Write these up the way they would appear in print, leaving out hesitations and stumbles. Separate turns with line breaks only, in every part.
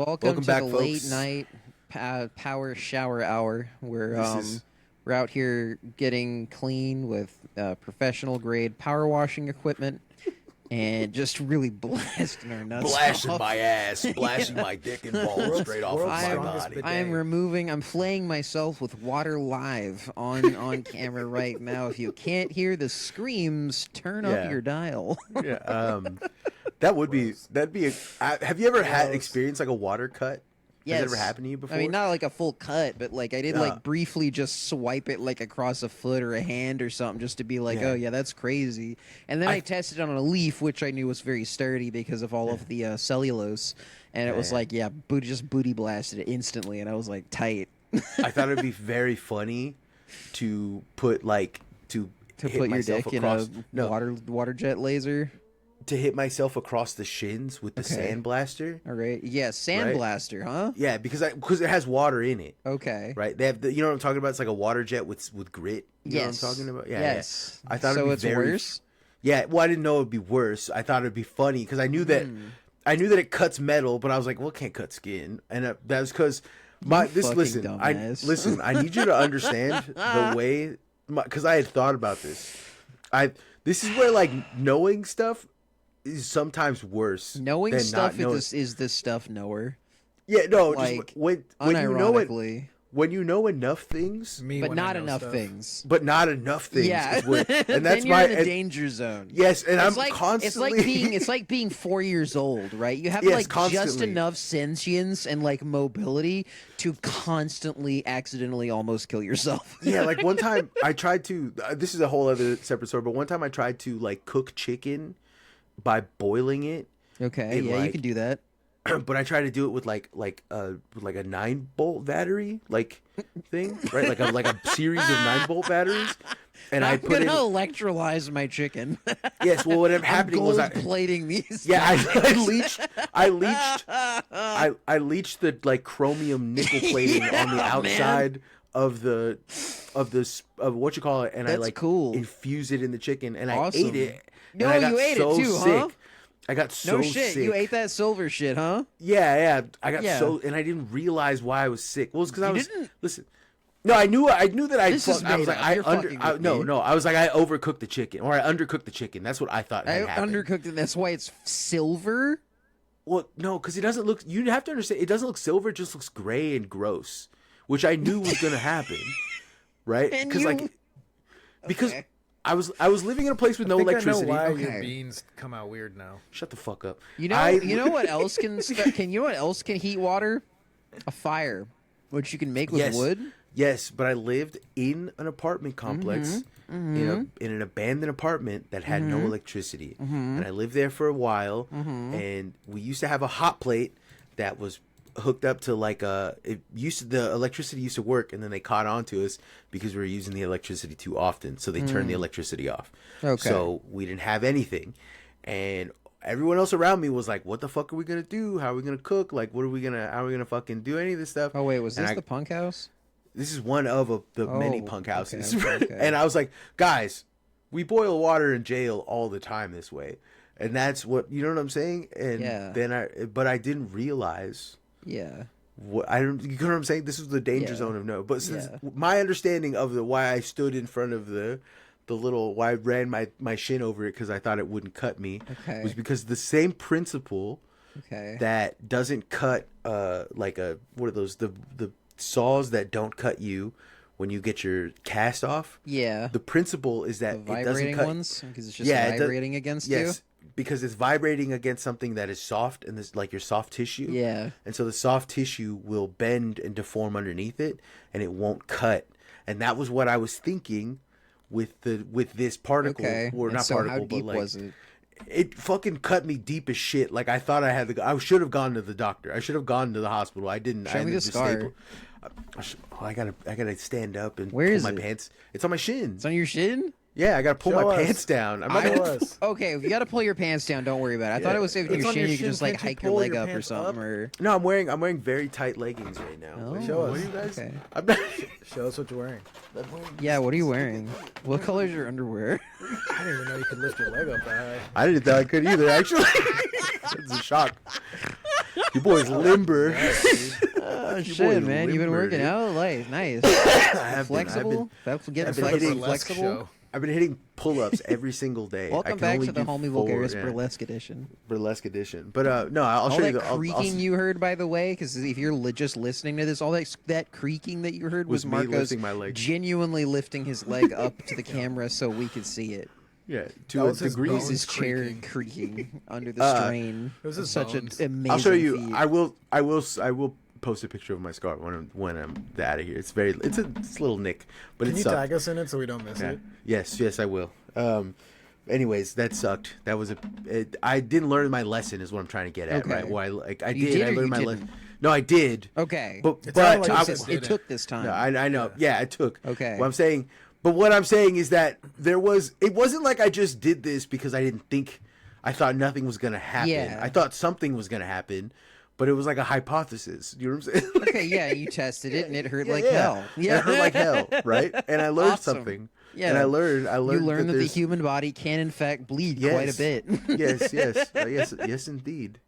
Welcome to
back,
the
folks.
late night power shower hour. We're
This
we're out here getting clean with professional grade power washing equipment and just really blasting our nuts
Blasting
off.
my ass, blasting my dick and balls straight off of
world's
my
strongest
body.
bidet.
I'm flaying myself with water live on camera right now. If you can't hear the screams, turn up
Yeah.
your dial.
Yeah, that'd be have you ever had experienced like a water cut? Has it ever happened to you before?
I mean, not like a full cut, but like I did
Yeah.
like briefly just swipe it like across a foot or a hand or something just to be like,
Yeah.
oh yeah, that's crazy. And then I tested on a leaf, which I knew was very sturdy because of all of the cellulose. And it was
Yeah.
like, yeah, just booty blasted it instantly. And I was like, tight.
I thought it'd be very funny to put like to hit
Put your
myself
dick
across
in a water jet laser.
to hit myself across the shins with the
Okay.
sandblaster.
All right. Yeah, sandblaster, huh?
Yeah, because it has water in it.
Okay.
Right, they have you know what I'm talking about. It's like a water jet with grit. You know what I'm
Yes.
talking about? Yeah,
Yes.
yeah. I thought
so
it'd be
it's
very
worse?
Yeah, well, I didn't know it'd be worse. I thought it'd be funny because I knew that it cuts metal, but I was like, well, it can't cut skin, and that was because
fucking
listen,
dumbass.
I need you to understand the way because I had thought about this. This is where like knowing stuff is sometimes worse.
Knowing
than
stuff
not knowing.
is this stuff knower.
Yeah, no,
like,
just when you know it.
Unironically.
When you know enough things,
Me
But
when I
not
know
enough
stuff.
things.
but not enough things.
Yeah,
is where, and
then
that's
you're
my
in the
and-
danger zone.
yes, and
It's
I'm
like
constantly.
it's like being 4 years old, right? You have
Yes,
like just
constantly.
enough sentience and like mobility to constantly accidentally almost kill yourself.
Yeah, like one time I tried to. This is a whole other separate story, but one time I tried to like cook chicken by boiling it,
Okay,
In,
yeah, you
like-
can do that.
but I tried to do it with like a 9-bolt battery like thing, right? Like a series of 9-bolt batteries, and I
I'm
put
gonna
in.
electrolyze my chicken.
Yes, well, what ended up
I'm
happening was
gold plating these.
Yeah, I leached the like chromium nickel plating on the
Yeah,
outside of what you call it, and I
That's
like
cool.
infused it in the chicken, and
Awesome.
I ate it.
No,
and I got
you ate it
so
too,
sick.
huh?
I got so
No shit,
sick.
you ate that silver shit, huh?
Yeah. I got
Yeah.
so, and I didn't realize why I was sick. Well, it's because I
You
was
didn't?
listen. No, I knew that I.
This is
I was
made
like
up. You're fucking with me.
no. I was like I overcooked the chicken, or I undercooked the chicken. That's what I thought
I
had happened.
undercooked it. That's why it's silver.
Well, no, because it doesn't look. You have to understand. It doesn't look silver. It just looks gray and gross, which I knew was gonna happen, right?
And
Because
you-
because
Okay.
I was living in a place with no
I think
electricity.
I know why
Okay.
your beans come out weird now.
Shut the fuck up.
You know, what else can you know what else can heat water? A fire, which you can make with
Yes.
wood.
Yes, but I lived in an apartment complex
Mm-hmm.
in an abandoned apartment that had no electricity, and I lived there for a while.
Mm-hmm.
And we used to have a hot plate that was hooked up to like the electricity used to work, and then they caught on to us because we were using the electricity too often, so they turned the electricity off.
Okay.
So we didn't have anything, and everyone else around me was like, "What the fuck are we gonna do? How are we gonna cook? Like, how are we gonna fucking do any of this stuff?"
Oh wait, was
And
this
I-
the punk house?
This is one of the many
Oh,
punk
okay,
houses.
okay.
And I was like, guys, we boil water in jail all the time this way. And that's what, you know what I'm saying? And
Yeah.
then but I didn't realize
Yeah.
you know what I'm saying? This was the danger
Yeah.
zone of no. But since
Yeah.
my understanding of why I stood in front of why I ran my shin over it because I thought it wouldn't cut me
Okay.
was because the same principle
Okay.
that doesn't cut what are those the saws that don't cut you when you get your cast off.
Yeah.
The principle is that
The
it doesn't
vibrating
cut
ones because it's just
it does-
vibrating against
yes, because it's vibrating against something that is soft and this like your soft tissue.
you. Yeah.
And so the soft tissue will bend and deform underneath it and it won't cut. And that was what I was thinking with this particle
Okay.
or
And
not
so
particle
how deep
but like
was it?
it fucking cut me deep as shit. Like I thought I should have gone to the doctor. I should have gone to the hospital. I didn't.
Show
I
me
ended
the
up
scar.
staple- I gotta stand up and
Where
pull
is
my
it?
pants. It's on my shins.
It's on your shin?
Yeah, I gotta pull
Show
my
us.
pants down. I'm not
Show
gonna.
us.
Okay, if you got to pull your pants down, don't worry about it. I thought it was if
It's
your
on
shin,
your
you could
shin.
just like
Can't you
hike your
pull
leg
your
up or
pants
something.
up?
Or
No, I'm wearing very tight leggings right now.
Oh,
Show us.
What are you guys?
okay.
I'm not.
Show us what you're wearing.
Yeah, what are you wearing? What color is your underwear?
I didn't even know you could lift your leg up that high.
I didn't think I could either. Actually, it's a shock. Your boy's limber.
Oh,
Your
shit,
boy's
man. You've been
limber,
working
dude.
out? Nice.
I have been.
Flexible? That's getting
I've been
flexible.
hitting-
Flexible?
I've been hitting pull-ups every single day. I
Welcome
can
back
only
to the
do
Homie
4,
Vulgaris
yeah,
Burlesque Edition.
burlesque edition. But no, I'll
All
show you
that
the
creaking you heard, by the way, because if you're just listening to this, all that creaking that you heard was
me
Marcos
lifting my leg.
genuinely lifting his leg up to the camera so we could see it.
Yeah,
That
to a
was his
degree.
bones
His chair
creaking.
creaking under the strain.
It was his
Such an
bones.
amazing
I'll show you.
feat.
I will post a picture of my scar when I'm out of here. It's a little nick, but
Can
it
you
sucked.
tag us in it so we don't miss
Yeah.
it?
Yes, I will. Anyways, that sucked. That was I didn't learn my lesson, is what I'm trying to get at,
Okay.
right? Well, I
You
did.
did
I
or
learned
you
my
didn't?
lesson. No, I did.
Okay.
But
It sounded
but
like
I,
you said
it
did
took this time.
no, I know. Yeah, it took.
Okay.
What I'm saying, but what I'm saying is that it wasn't like I just did this because I thought nothing was gonna happen.
Yeah.
I thought something was gonna happen, but it was like a hypothesis. You know what I'm saying?
Okay, yeah, you tested it and it hurt like
Yeah.
hell. Yeah,
It hurt like hell, right? And I learned
Awesome.
something.
Yeah.
And I learned.
You learned that the
there's-
human body can, in fact, bleed
Yes.
quite a bit.
yes, indeed.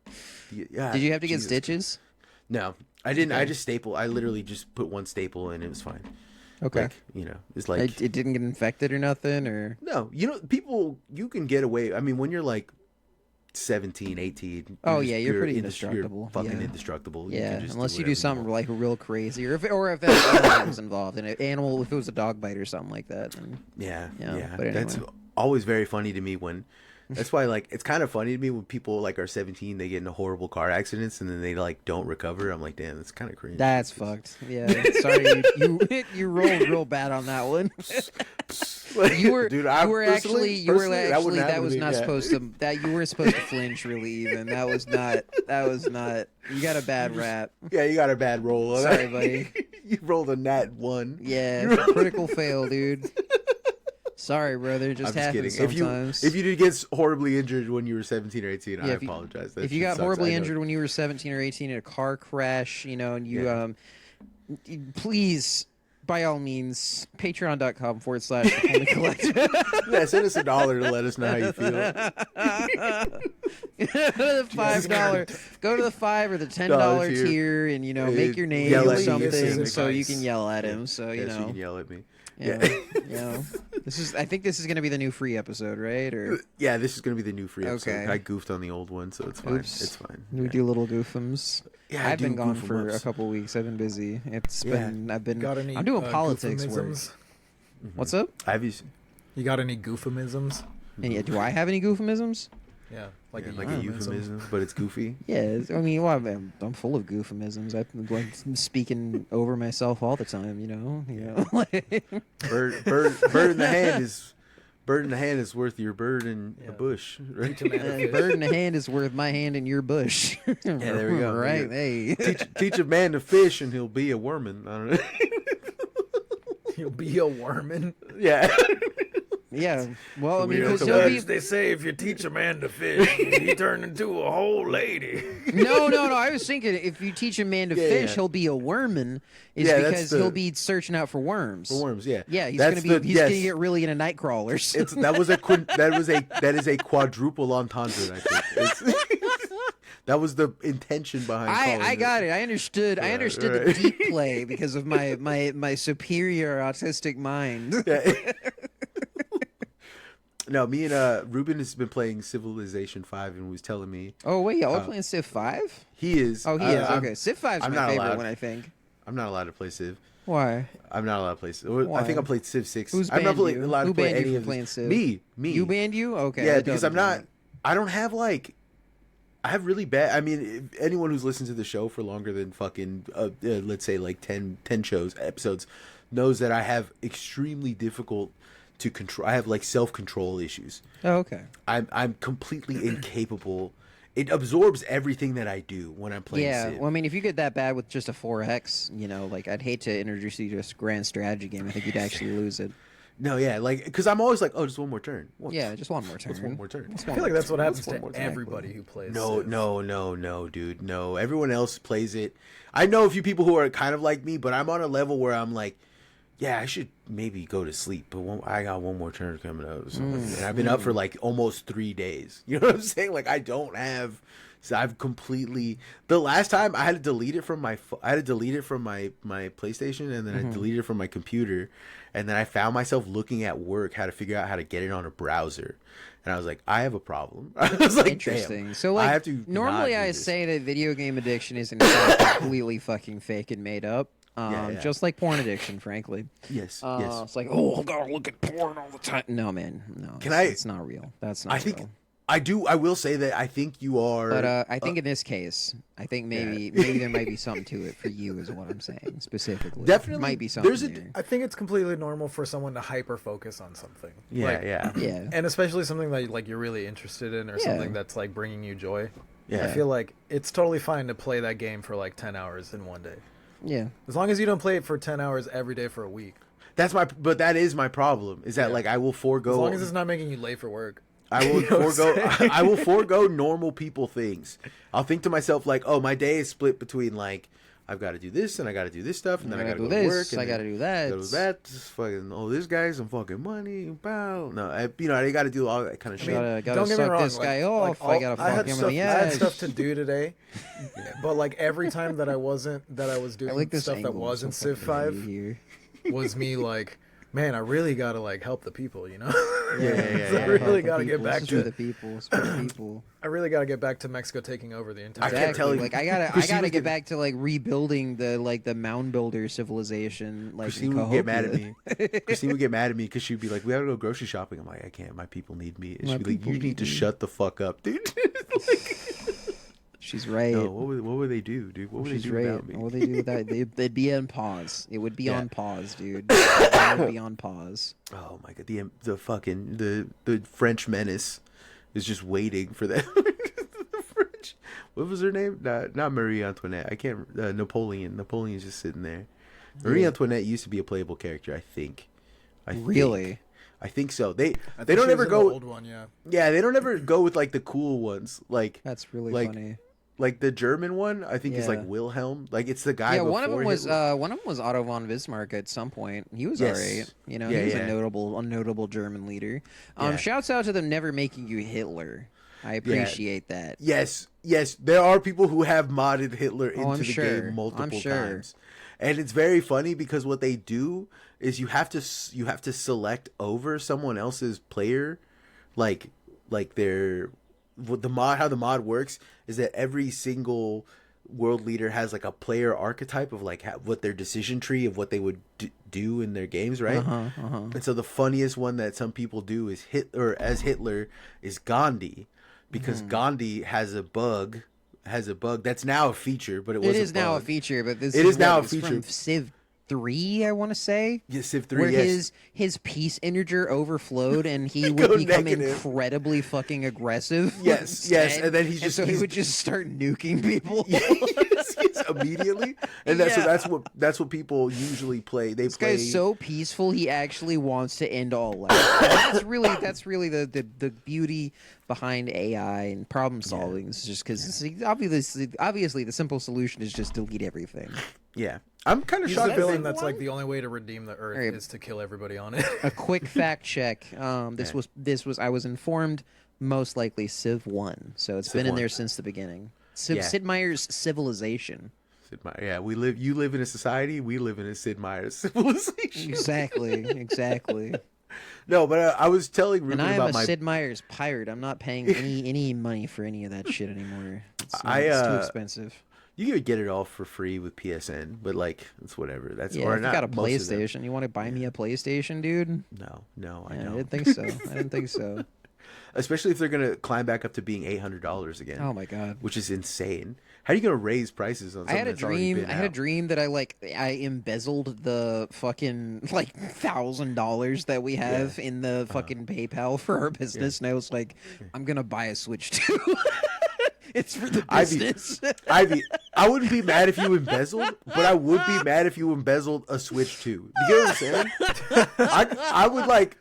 Yeah.
Did you have to get
Jesus.
stitches?
No, I didn't. I
Okay.
just staple. I literally just put one staple and it was fine.
Okay.
Like, it's like
It didn't get infected or nothing, or
no. People, you can get away. I mean, when you're like 17, 18.
Oh, yeah, you're pretty
indest-
indestructible,
You're fucking
yeah.
indestructible.
yeah,
can just
unless you
whatever
do something
want.
like real crazy, or if an animal was involved, and an animal, if it was a dog bite or something like that. Then,
Yeah,
Yeah,
yeah.
but
That's
anyway.
always very funny to me when. That's why, like, it's kind of funny to me when people like are 17, they get into horrible car accidents and then they like don't recover. I'm like, damn, that's kind of cringe.
that's fucked. Yeah, sorry, you rolled real bad on that one. You were
Dude,
you were actually that
wouldn't
was
happen to me,
not
yeah.
supposed to you weren't supposed to flinch really even. That was not you got a bad rap.
Yeah, you got a bad roll. On
Sorry,
that.
buddy.
You rolled a nat 1.
Yeah, it's a critical fail, dude. Sorry, brother. It
I'm
just
just kidding.
happens
If
sometimes.
you did get horribly injured when you were 17 or 18, I
if you-
apologize. That
if you
shit
got
sucks.
horribly
I know.
injured when you were 17 or 18 in a car crash, and you
Yeah.
please, by all means, patreon.com/the collector.
Yeah, send us $1 to let us know how you feel.
The $5. Go to the $5 or the $10
tier.
tier, and make your name
Yell
or
at me.
something,
This
so you
is
can yell at him. So
Yes, you can yell at me.
yeah, I think this is gonna be the new free episode, right? Or
Yeah, this is gonna be the new free episode.
Okay.
I goofed on the old one, so it's fine.
Oops.
It's fine.
we
Yeah.
do little goofums.
Yeah, I
I've been
do
gone
goof 'em
for a
ups.
couple weeks. I've been busy. I've been.
Got any?
I'm doing politics work.
goofamisms?
What's up?
I've
You got any goofamisms?
And yeah, do I have any goofamisms?
Yeah, like
like
a
a
euphemism.
euphemism, but it's goofy.
Yeah, I mean, well, I'm full of goofamisms. I'm speaking over myself all the time. Like,
Bird in the hand is worth your bird in
Yeah.
a bush. Right?
Teach a man to fish.
bird in the hand is worth my hand in your bush. Yeah,
there we go.
Right?
Yeah.
Hey.
teach a man to fish and he'll be a worman. I don't know.
You'll be a worman.
Yeah.
Yeah. Well, I mean,
Weird.
because
That's a
he'll
word.
be.
they say if you teach a man to fish, he turn into a whole lady.
No. I was thinking if you teach a man to
Yeah,
fish,
yeah.
he'll be a worman. Is
Yeah, that's
because
the-
he'll be searching out for worms.
For worms, yeah.
Yeah, he's
That's
gonna be. He's
yes.
gonna get really into night crawlers.
That is a quadruple entendre. I think that was the intention behind.
I got it. I understood. I
Yeah,
understood the
right.
deep play because of my superior autistic mind.
Yeah. No, me and Ruben has been playing Civilization 5 and was telling me
Oh wait, y'all are playing Civ 5?
he is.
Oh, he is.
I'm-
Okay, Civ 5's
I'm
my
not
favorite
allowed.
one. I think.
I'm not allowed to play Civ.
Why?
I'm not allowed to play Civ. I
Why?
think I played Civ 6.
Who's
I'm not
banned you?
allowed
Who
to play
banned you
any
from
of
playing
this.
Civ?
Me.
You banned you? Okay.
Yeah,
that
because
doesn't
I'm not.
matter.
I don't have like. I have really bad. I mean, if anyone who's listened to the show for longer than fucking, let's say like 10 episodes, knows that I have extremely difficult to control. I have like self-control issues.
Oh, okay.
I'm completely incapable. It absorbs everything that I do when I'm playing
Yeah.
Civ.
Well, I mean, if you get that bad with just a 4X, like I'd hate to introduce you to a grand strategy game. I think you'd actually lose it.
No, yeah, like because I'm always like, oh, just one more turn.
Yeah, just one more turn.
Just one more turn.
I feel like that's what happens
one more
to
time.
everybody who plays.
No,
Civ.
no, dude, no. Everyone else plays it. I know a few people who are kind of like me, but I'm on a level where I'm like, yeah, I should maybe go to sleep, but I got one more turn coming up, or something. And I've been up for like almost 3 days. You know what I'm saying? Like I don't have So I've completely the last time I had to delete it from my my PlayStation, and then I deleted it from my computer, and then I found myself looking at work how to figure out how to get it on a browser, and I was like, I have a problem. I was like,
Interesting.
damn,
So like,
I have to
normally
not do
I
this.
say that video game addiction is in fact completely fucking fake and made up.
Yeah.
Just like porn addiction, frankly.
Yes.
It's like, oh, I gotta look at porn all the time. No, man, no. It's not real. That's not
I think
real.
I will say that I think you are.
But I think in this case, I think maybe there might be something to it for you, is what I'm saying specifically.
Definitely,
might be something.
there's a-
there.
I think it's completely normal for someone to hyper focus on something.
Yeah,
Like,
Yeah.
And especially something that like you're really interested in, or
Yeah.
something that's like bringing you joy.
Yeah.
I feel like it's totally fine to play that game for like 10 hours in one day.
Yeah.
As long as you don't play it for 10 hours every day for a week.
but that is my problem. Is that
Yeah.
like I will forego.
As long as it's not making you late for work.
I will
You know what I'm
forego.
saying?
I will forego normal people things. I'll think to myself like, oh, my day is split between like I've got to do this and I got to do this stuff, and then I got to
do
go to work.
this.
And
I got to do that.
Go to that. Just fucking this guy's some fucking money. Bow. No, I got to do all that kind of shit.
Gotta
Don't get me
suck
wrong.
this guy off. I gotta
I
fuck
had
him
stuff,
in the
I had
ass.
stuff to do today, but like every time that I was doing
I like this
stuff that
angle.
wasn't
So
Civ
fucking
5
here.
was me like, man, I really gotta like help the people, you know?
Yeah.
So I really gotta get back
This is for
to
the people. It's for the people.
I really gotta get back to Mexico taking over the entire.
I can't tell you-
Like I gotta
Christine would
get
get-
back to like rebuilding the mound builder civilization. Like
Christine
in
would get mad at
Cahokia.
me. Christine would get mad at me because she'd be like, "We gotta go grocery shopping." I'm like, "I can't. My people need me." And
My
she'd be like,
people
"You need
need
to
me."
shut the fuck up, dude."
She's right.
No, what would they do, dude? What would
She's
they do
right.
without me?
What would they do with that? They'd be on pause. It would be
Yeah.
on pause, dude. It would be on pause.
Oh my god, the fucking the French menace is just waiting for them. The French. What was her name? Not Marie Antoinette. I can't. Napoleon. Napoleon's just sitting there. Marie
Yeah.
Antoinette used to be a playable character, I think.
Really?
I think so. They
I
they
think
don't
she
ever
was in the
go.
old one, yeah.
Yeah, they don't ever go with like the cool ones.
That's really
Like,
funny.
Like the German one, I think is like
Yeah.
Wilhelm. Like it's the guy.
Yeah, one of them
before
was
Hitler.
Otto von Bismarck at some point. He was
Yes.
alright. You know,
Yeah,
he was
yeah.
a notable German leader.
Yeah.
Shouts out to them never making you Hitler. I appreciate that.
Yes, there are people who have modded Hitler into
I'm
the
sure.
game multiple
I'm sure.
times, and it's very funny because what they do is you have to select over someone else's player, like their what the mod how the mod works is that every single world leader has like a player archetype of like what their decision tree of what they would do in their games, right? And so the funniest one that some people do is Hitler is Gandhi, because Gandhi has a bug that's now a feature, but it was
It is
a
now a
bug.
feature, but this
It is now a
it's
feature.
from Civ 3, I want to say.
Yeah, Civ 3,
Where
yes.
his peace integer overflowed and he
Go
would become
negative.
incredibly fucking aggressive.
Yes,
instead.
and then he
he would just start nuking people.
yes, immediately, and that's what people usually play. They
This
play.
guy's so peaceful. He actually wants to end all life. And that's really the beauty behind AI and problem solving. It's just because obviously the simple solution is just delete everything.
Yeah, I'm kind of
He's
shocked.
the
that
villain
they-
that's like the only way to redeem the Earth
Alright.
is to kill everybody on it.
A quick fact check. This was I was informed most likely Civ 1. So it's
Civ
been in
1.
there since the beginning.
Yeah.
Sid Meier's Civilization.
Sid Meier. Yeah, you live in a society. We live in a Sid Meier civilization.
Exactly.
No, but I was telling Ruben
And I am
about
a
my.
Sid Meier's pirate. I'm not paying any money for any of that shit anymore. It's too expensive.
You could get it all for free with PSN, but like it's whatever. That's
Yeah,
or
if you
not
got a
most of them.
PlayStation, you want to buy me a PlayStation, dude?
No, I
Yeah, I
don't.
didn't think so. I didn't think so.
Especially if they're gonna climb back up to being $800 again.
Oh my god.
Which is insane. How are you gonna raise prices on
I
something
had a
that's already
dream.
been
I had a
out?
dream that I embezzled the fucking like $1,000 that we have in the fucking PayPal for our business, and I was like, I'm gonna buy a Switch 2. It's for the business.
Ivy, I wouldn't be mad if you embezzled, but I would be mad if you embezzled a Switch 2. You get what I'm saying? I would like.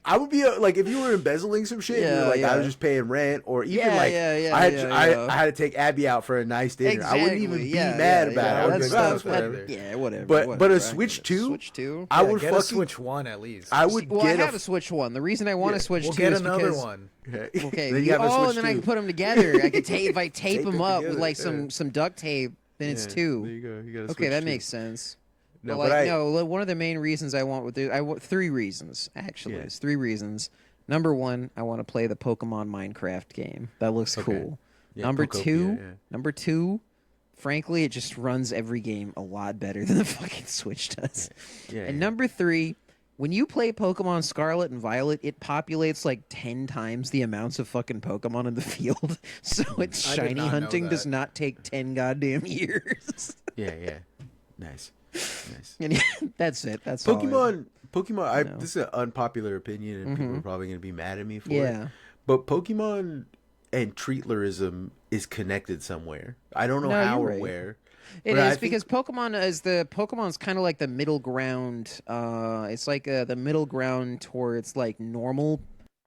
I would be like, if you were embezzling some shit, you were like, I was just paying rent, or even I had to take Abby out for a nice dinner.
Exactly.
I wouldn't even be mad about it. I would be like, oh, whatever.
Whatever.
But a Switch 2,
Switch 2.
I would
get
fucking
a Switch 1 at least.
I would
I have a Switch 1. The reason I want a Switch 2
get
is
another
because
one.
okay,
then you have a Switch
and then
2.
I can put them together. I could tape if I tape them up with
together,
like some duct tape. Then it's 2.
There you go. You got a
Okay,
Switch
that
2.
makes sense.
No,
but one of the main reasons I want 3 reasons actually. It's 3 reasons. Number 1, I want to play the Pokemon Minecraft game. That looks cool.
Yeah,
number 2, frankly, it just runs every game a lot better than the fucking Switch does. And number 3, when you play Pokemon Scarlet and Violet, it populates like 10 times the amounts of fucking Pokemon in the field. So its shiny hunting does not take 10 goddamn years.
Yeah. Nice.
And that's it. That's
Pokemon.
all
This is an unpopular opinion, and people are probably going to be mad at me for it.
Yeah.
But Pokemon and treatlerism is connected somewhere. I don't know how or where.
It is because Pokemon's kind of like the middle ground. It's like the middle ground towards like normal,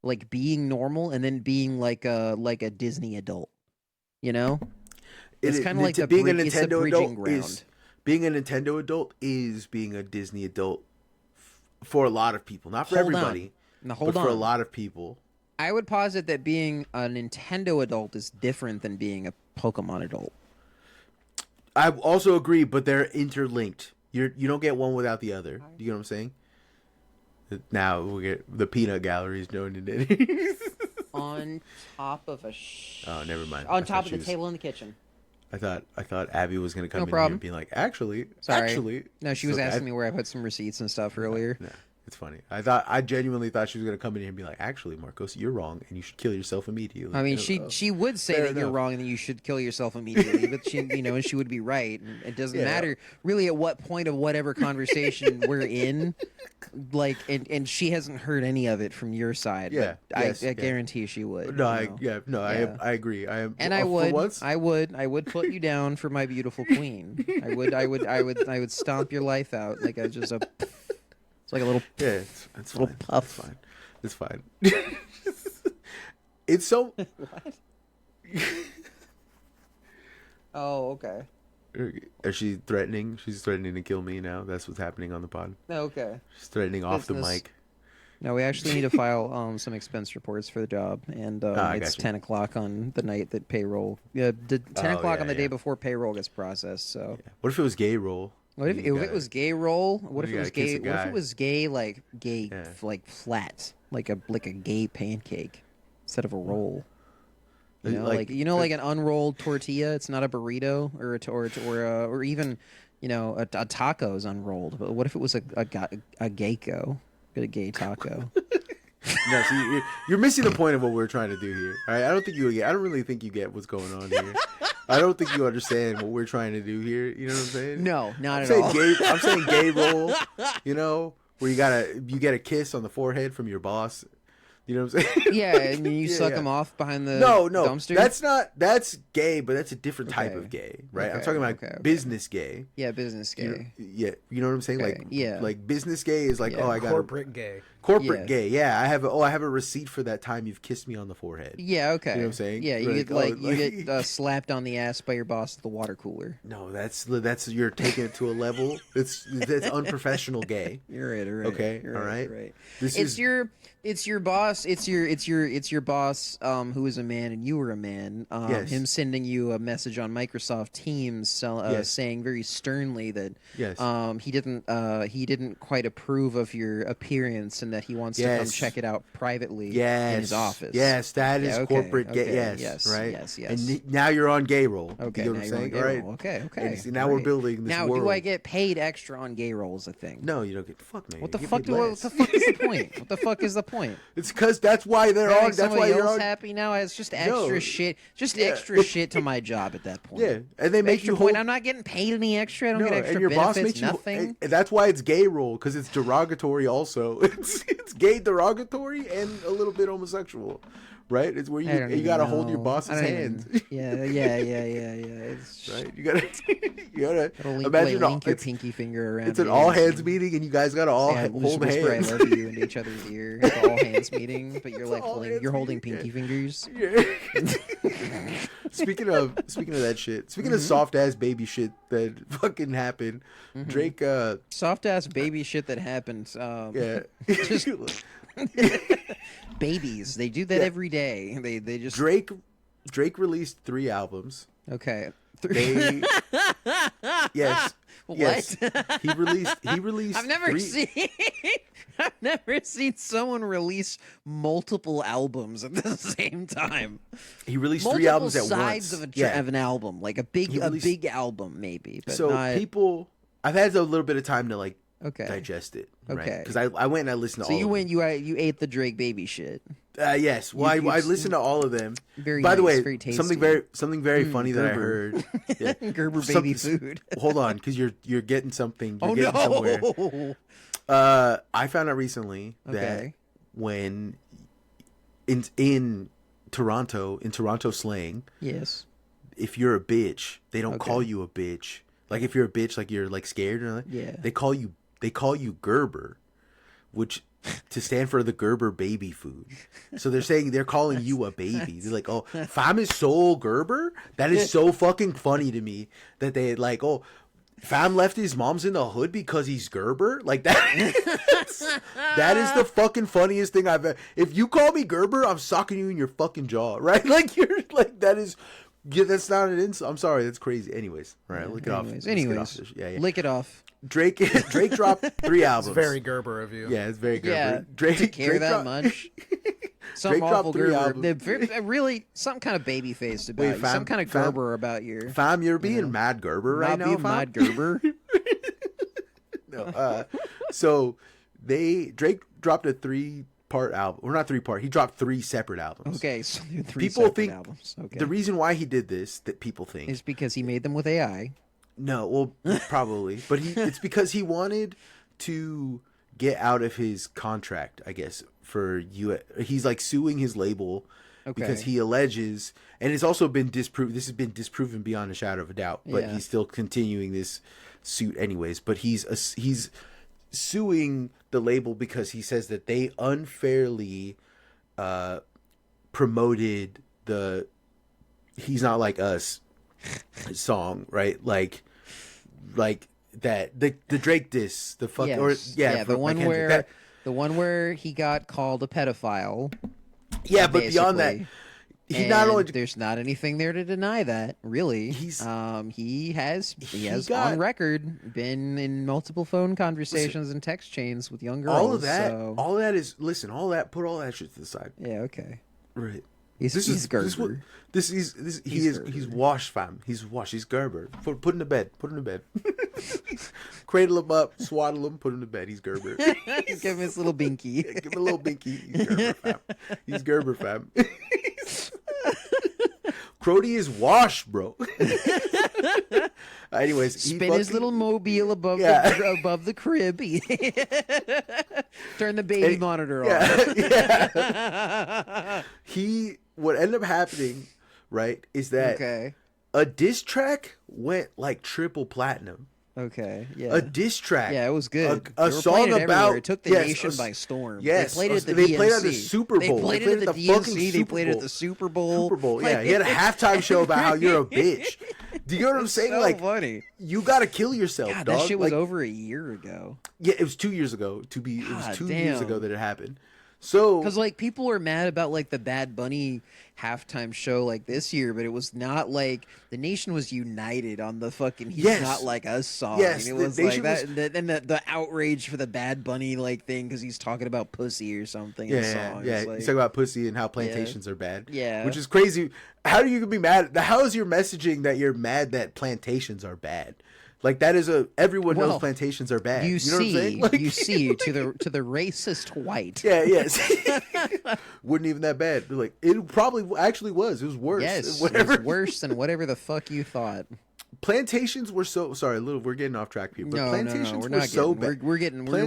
like being normal, and then being like a Disney adult. You know, it's kind of like
being a Nintendo
bridging
adult
ground.
Being a Nintendo adult is being a Disney adult for a lot of people, not for everybody, but for a lot of people.
I would posit that being a Nintendo adult is different than being a Pokemon adult.
I also agree, but they're interlinked. You don't get one without the other. You know what I'm saying? Now we get the peanut galleries joining in.
On top of
oh, never mind.
On top of the table in the kitchen.
I thought Abby was gonna come in
problem.
here and be like, actually.
No, she was asking me where I put some receipts and stuff earlier.
No, it's funny. I genuinely thought she was gonna come in here and be like, actually, Marcos, you're wrong, and you should kill yourself immediately.
I mean, she would say that you're wrong and that you should kill yourself immediately, but she, and she would be right. And it doesn't matter really at what point of whatever conversation we're in, like, and she hasn't heard any of it from your side.
Yeah,
I guarantee she would.
No, I agree. I am,
and I would put you down for my beautiful queen. I would stomp your life out like just a. It's like a little
it's
little
fine.
puff.
It's fine. It's so.
What? Oh, okay.
Is she threatening? She's threatening to kill me now. That's what's happening on the pod.
Okay.
She's threatening off the mic.
No, we actually need to file some expense reports for the job, and it's 10 o'clock on the night that payroll. 10 o'clock on the day before payroll gets processed. So.
Yeah. What if it was gay roll?
What if it was gay roll? What if it was gay? What if it was gay like flat, like a gay pancake instead of a roll? You know, like an unrolled tortilla. It's not a burrito or even a taco's unrolled. But what if it was a gayco? Get a gay taco.
No, see, you're missing the point of what we're trying to do here. All right, I don't really think you get what's going on here. I don't think you understand what we're trying to do here. You know what I'm saying?
No, not at all.
I'm saying gay roll. Where you get a kiss on the forehead from your boss. You know what I'm saying?
Yeah, and you suck them off behind the dumpster.
That's gay, but that's a different type of gay, right? I'm talking about business gay.
Yeah, business gay.
You know what I'm saying?
Okay.
Like business gay is like, I got
corporate gay.
Corporate gay, yeah. I have a receipt for that time you've kissed me on the forehead.
Yeah, okay.
You know what I'm saying?
Yeah, you get slapped on the ass by your boss at the water cooler.
No, that's you're taking it to a level. That's unprofessional gay.
You're right.
Okay,
you're
all right.
Right. It's your boss. It's your boss. Who is a man and you were a man.
Yes.
Him sending you a message on Microsoft Teams, saying very sternly that he didn't quite approve of your appearance and that he wants to come check it out privately in his office.
Yes, that is corporate gay. Yes, right.
Yes.
And now you're on gay roll.
Okay,
you know what I'm saying?
All right. Okay.
And see, now we're building this
now,
world.
do I get paid extra on gay rolls? I think.
No, you don't get. Fuck me.
What the fuck is the point? What the fuck is the point?
It's because that's why they're on. That's why you're on.
Happy now. It's just extra shit. Just extra shit to my job at that point.
Yeah, and they make
extra
you.
I'm not getting paid any extra. I don't get extra
and your
benefits.
Boss makes
nothing.
That's why it's gay roll, because it's derogatory. Also, it's gay derogatory and a little bit homosexual, right? It's where
I don't
you
even
gotta hold your
know.
boss's
I don't
hand.
even- Yeah. It's
Right? You gotta
It'll
imagine
link your
it's,
pinky finger around.
it's an
his
all hands
and
meeting, and you guys gotta all
say,
hold
whisper
hands.
"I love you" into each other's ear. It's an all hands meeting, but you're
It's
like
all
holding.
hands
You're holding
meeting,
pinky fingers.
Yeah. Speaking of that shit. Speaking of soft ass baby shit that fucking happened, Drake.
Soft ass baby shit that happens.
Yeah.
Just babies. They do that
Yeah.
every day. They just
Drake released 3 albums.
okay.
They yes.
What?
Yes. He released
I've never
3
seen. I've never seen someone release multiple albums at the same time.
He released
Multiple
3 albums at
sides
once.
of an album, like a
He released-
big album, maybe. But
So
not,
people, I've had a little bit of time to like
okay.
digest it.
Okay.
Because I went and I listened to
So
all.
you
of
went, you ate the Drake baby shit.
them. Yes. Well,
You-
I listened to all of them.
Very
By the
nice,
way,
very tasty.
something very funny that I
Gerber.
heard. Yeah.
Gerber baby food.
Hold on, because you're getting something. You're
Oh
getting somewhere.
no!
I found out recently that
Okay.
when in Toronto slang,
Yes.
if you're a bitch, they don't
Okay.
call you a bitch. Like if you're a bitch, like you're like scared or like,
Yeah.
they call you Gerber, which to stand for the Gerber baby food. So they're calling you a baby. They're like, oh, fam is so Gerber. That is so fucking funny to me that they like, oh, fam left his mom's in the hood because he's Gerber. Like that. That is the fucking funniest thing I've ever. If you call me Gerber, I'm socking you in your fucking jaw, right? Like you're like that is. Yeah, that's not an insult. I'm sorry, that's crazy. Anyways, all right, lick it off. Let's get off this. Yeah.
Lick it off.
Drake dropped 3 albums.
It's very Gerber of you.
Yeah, it's very Gerber.
Yeah,
Drake
to care that
dropped-
much. Some
Drake dropped
awful
3
Gerber.
albums.
They're really some kind of baby faced about
Wait,
you.
fam-
Some kind of
fam-
Gerber about you.
Fam, you're being mad Gerber right
Not
now,
being
fam.
mad Gerber.
No, so Drake dropped a 3-part album, or not 3-part. He dropped 3 separate albums.
Okay, so they're 3
People
separate
think
albums. Okay.
the reason why he did this, that people think,
is because he made them with AI.
no, well, probably, but it's because he wanted to get out of his contract, I guess. For you, he's like suing his label because
Okay.
he alleges, and it's also been disproven. This has been disproven beyond a shadow of a doubt, but
Yeah.
he's still continuing this suit anyways. But he's suing the label because he says that they unfairly promoted the "He's Not Like Us" song, right? Like that the Drake diss, the fuck,
Yes.
or
yeah,
for-
the one
like Kendrick.
where
That-
the one where he got called a pedophile.
yeah, but beyond that,
basically.
he not only
there's not anything there to deny that, really.
He's-
he has
got-
on record been in multiple phone conversations and text chains with young girls.
all of that,
so-
all that is listen, all that, put all that shit to the side,
yeah, okay.
right?
He's Gerber.
He's washed, fam. He's washed. He's Gerber. Put him to bed. Put him to bed. Cradle him up, swaddle him, put him to bed. He's Gerber.
Give him his little binky.
Give him a little binky. He's Gerber, fam. He's Gerber, fam. Crody is washed, bro. Anyways, he
Spin his
fucking-
little mobile above
Yeah.
above the crib. Turn the baby
And-
monitor on.
yeah. What ended up happening, right, is that
Okay.
a diss track went like triple platinum.
Okay. Yeah.
A diss track.
Yeah, it was good.
A
They were
song
playing it
about
everywhere. It took the
yes,
nation by storm.
Yes,
they played it at the
they played it at the
DNC.
Super Bowl.
They played
They
it at the
fucking
DNC. They
Super
played it at
Bowl.
the Super Bowl.
Super Bowl. Yeah, he had a halftime show about how you're a bitch. Do you know what I'm saying?
So
Like,
funny.
you gotta kill yourself,
God,
dog.
that shit was
Like,
over a year ago.
yeah, it was 2 years ago. It was
God
2 years
damn.
ago that it happened. So
Because like people were mad about like the Bad Bunny halftime show like this year, but it was not like the nation was united on the fucking "He's
Yes.
Not Like Us" song.
Yes,
it
the
was like
nation
that,
was-
and the outrage for the Bad Bunny like thing because he's talking about pussy or something. in
yeah,
the
yeah,
song.
yeah.
It's
You
like,
talk about pussy and how plantations are bad.
Yeah.
which is crazy. How do you be mad? How is your messaging that you're mad that plantations are bad? Like that is everyone knows
Well,
plantations are bad.
you
know what I'm
see,
saying? Like,
you see to the racist white.
yeah, yes. Wasn't even that bad. Like it probably actually was. It was worse.
Yes,
Whatever.
it's worse than whatever the fuck you thought.
Plantations were so sorry. We're getting off track here. But
No,
plantations
we're
were
not
so
getting.
bad.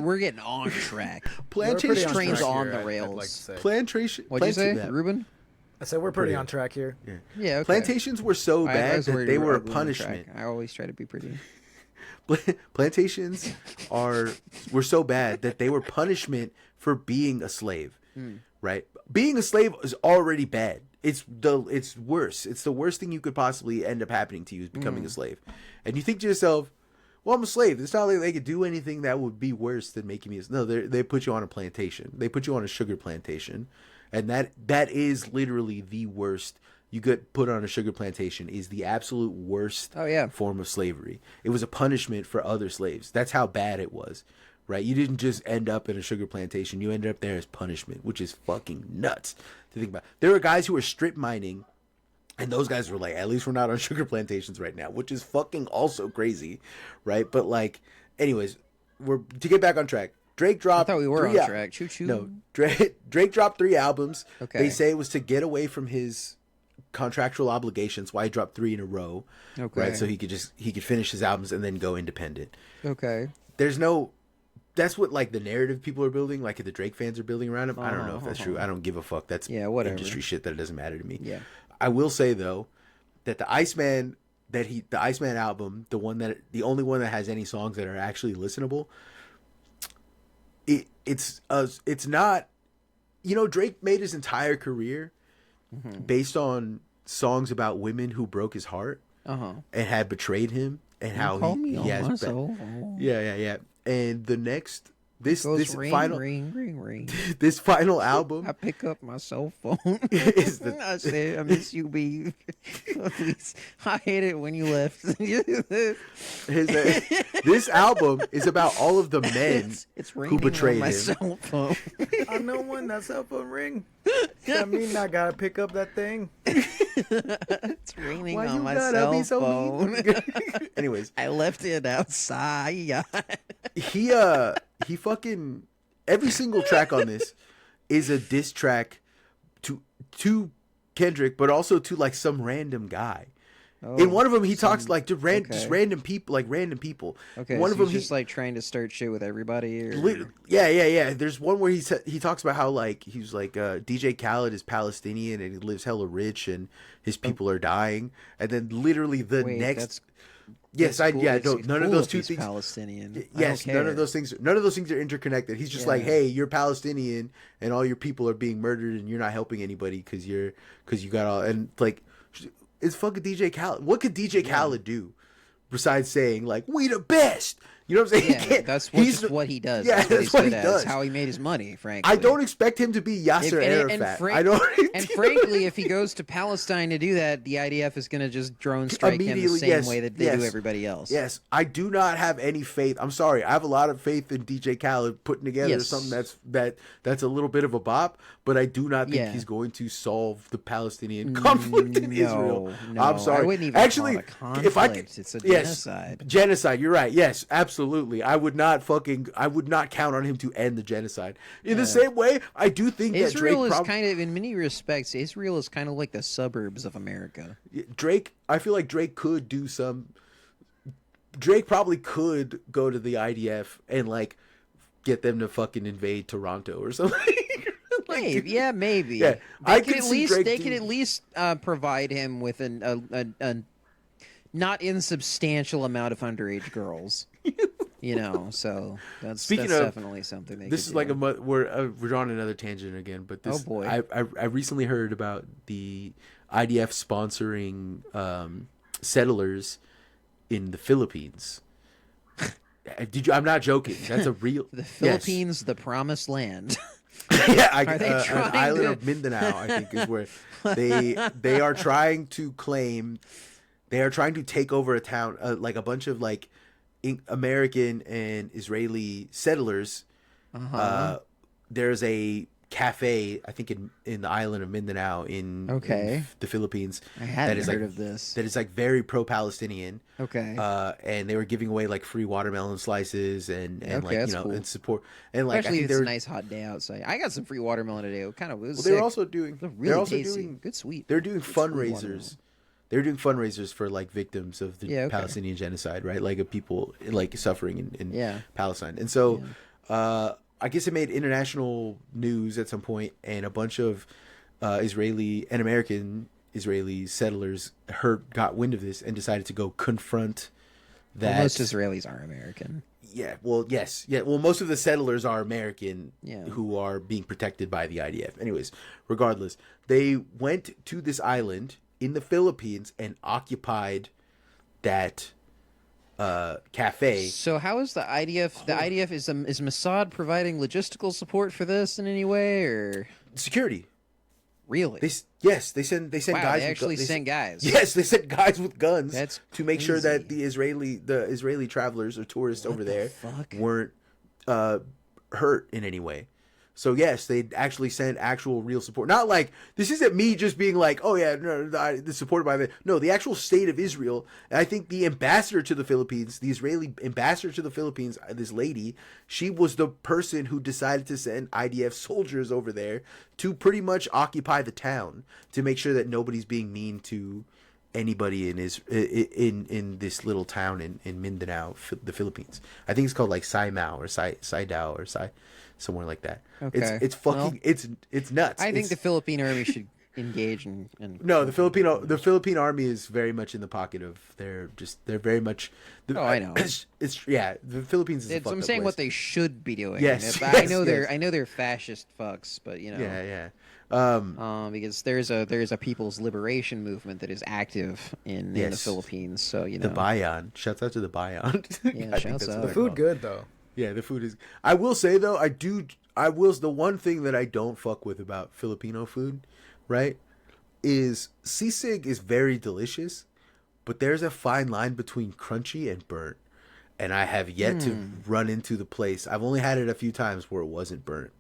We're getting on track.
Plantation
train's
track
on
here,
the
I'd
rails.
like to say.
Plantation.
What'd you say,
yeah.
Ruben?
I said we're pretty on track here.
Yeah, okay.
Plantations were so
I
bad
was
that
worried
they
we
were a
ugly on track.
punishment.
I always try to be pretty.
Plantations were so bad that they were punishment for being a slave. Right? Being a slave is already bad. It's worse. It's the worst thing you could possibly end up happening to you is becoming a slave. And you think to yourself, well, I'm a slave. It's not like they could do anything that would be worse than making me a slave. No, they put you on a plantation. They put you on a sugar plantation. And that is literally the worst. You get put on a sugar plantation is the absolute worst form of slavery. It was a punishment for other slaves. That's how bad it was, right? You didn't just end up in a sugar plantation. You ended up there as punishment, which is fucking nuts to think about. There were guys who were strip mining, and those guys were like, at least we're not on sugar plantations right now, which is fucking also crazy, right? But like, anyways, to get back on track. Drake dropped.
I thought we were on track. Choo choo.
No, Drake dropped 3 albums.
Okay.
They say it was to get away from his contractual obligations. Why he dropped 3 in a row?
Okay.
Right, so he could finish his albums and then go independent.
Okay.
That's what like the narrative people are building, like the Drake fans are building around him. I don't know if that's true. I don't give a fuck. That's
whatever.
Industry shit that doesn't matter to me.
Yeah.
I will say though that the Iceman album, the only one that has any songs that are actually listenable. It's not, Drake made his entire career based on songs about women who broke his heart and had betrayed him and how he has yeah. And the next this
ring,
final
ring.
this final album,
I pick up my cell phone. I said, I miss you, B. Please. I hate it when you left.
This album is about all of the men
it's
who betrayed
on my
him.
Cell phone.
I know when that cell phone ring. That mean I gotta pick up that thing.
It's raining
Why
on
you
my
gotta
cell
be so
phone.
mean? Anyways,
I left it outside.
he fucking every single track on this is a diss track to Kendrick, but also to like some random guy. In one of them, he talks like just random people, like random people.
Okay,
one
so
of them,
he's just like trying to start shit with everybody.
Yeah. There's one where he talks about how like he's like DJ Khaled is Palestinian and he lives hella rich and his people are dying, and then literally the next. None of those two things.
Palestinian.
Yes, none of those things are interconnected. He's just like, hey, you're Palestinian and all your people are being murdered and you're not helping anybody because you got all, and like, it's fucking DJ Khaled. What could DJ Khaled do besides saying like, we the best? You know what I'm saying?
Yeah, that's what he does.
Yeah, that's what he does.
That's how he made his money, frankly.
I don't expect him to be Yasser Arafat.
And frankly, if he goes to Palestine to do that, the IDF is going to just drone strike him the same way that they do everybody else.
Yes, I do not have any faith. I'm sorry. I have a lot of faith in DJ Khaled putting together something that's a little bit of a bop, but I do not think he's going to solve the Palestinian conflict in Israel.
No,
I'm sorry.
I wouldn't even call it a conflict. It's a genocide.
Genocide. You're right. Yes, absolutely. I would not count on him to end the genocide. In the same way, I do think that
Israel is kind of, in many respects, Israel is kind of like the suburbs of America.
I feel like Drake could do some. Drake probably could go to the IDF and like get them to fucking invade Toronto or something.
Maybe. Yeah. They could at least provide him with a not insubstantial amount of underage girls. So that's definitely something.
This is like we're on another tangent again, but this,
oh boy,
I recently heard about the IDF sponsoring settlers in the Philippines. I'm not joking. That's a real.
The Philippines, the promised land.
Yeah, an island of Mindanao, I think, is where they are trying to claim. They are trying to take over a town, like a bunch of like American and Israeli settlers. There's a cafe, I think, in the island of Mindanao in the Philippines.
I hadn't heard of this.
That is like very pro-Palestinian.
Okay.
And they were giving away like free watermelon slices and like
cool.
and support, and like
especially if it's a nice hot day outside. I got some free watermelon today.
They're also doing
good sweet.
They're doing fundraisers. They're doing fundraisers for like victims of the Palestinian genocide, right? Like of people like suffering in Palestine. And so I guess it made international news at some point, and a bunch of Israeli and American Israeli settlers got wind of this and decided to go confront that.
Well, most Israelis are American.
Yeah, well, yes. Yeah, well, most of the settlers are American
Yeah.
who are being protected by the IDF. Anyways, regardless, they went to this island in the Philippines and occupied that cafe.
So how is the IDF? The IDF is Mossad providing logistical support for this in any way, or
Security.
really?
They send
Wow,
guys.
they actually
they
sent guys.
Yes, they sent guys with guns.
That's
to make sure that
crazy.
the Israeli travelers or tourists over there
fuck?
weren't hurt in any way. So yes, they actually sent actual real support. Not like this isn't me just being like, oh yeah, no, this supported by the no, the actual state of Israel. And I think the ambassador to the Philippines, the Israeli ambassador to the Philippines, this lady, she was the person who decided to send IDF soldiers over there to pretty much occupy the town to make sure that nobody's being mean to anybody in this little town in Mindanao, the Philippines. I think it's called like Saimao or Saidao or somewhere like that.
Okay.
It's fucking it's nuts.
I think the Philippine army should engage in.
No, the Philippine army is very much in the pocket of they're very much.
Oh, I know.
It's yeah. The Philippines is.
I'm saying what they should be doing.
Yes,
I
yes,
know
yes.
I know they're fascist fucks, but you know.
Yeah.
Because there's a people's liberation movement that is active in the
Yes.
Philippines. So you know.
The Bayan. Shouts out to the Bayan.
Yeah, shouts out.
The food good though.
Yeah, the food is. I will say though, the one thing that I don't fuck with about Filipino food, right, is sisig is very delicious, but there's a fine line between crunchy and burnt, and I have yet to run into the place. I've only had it a few times where it wasn't burnt,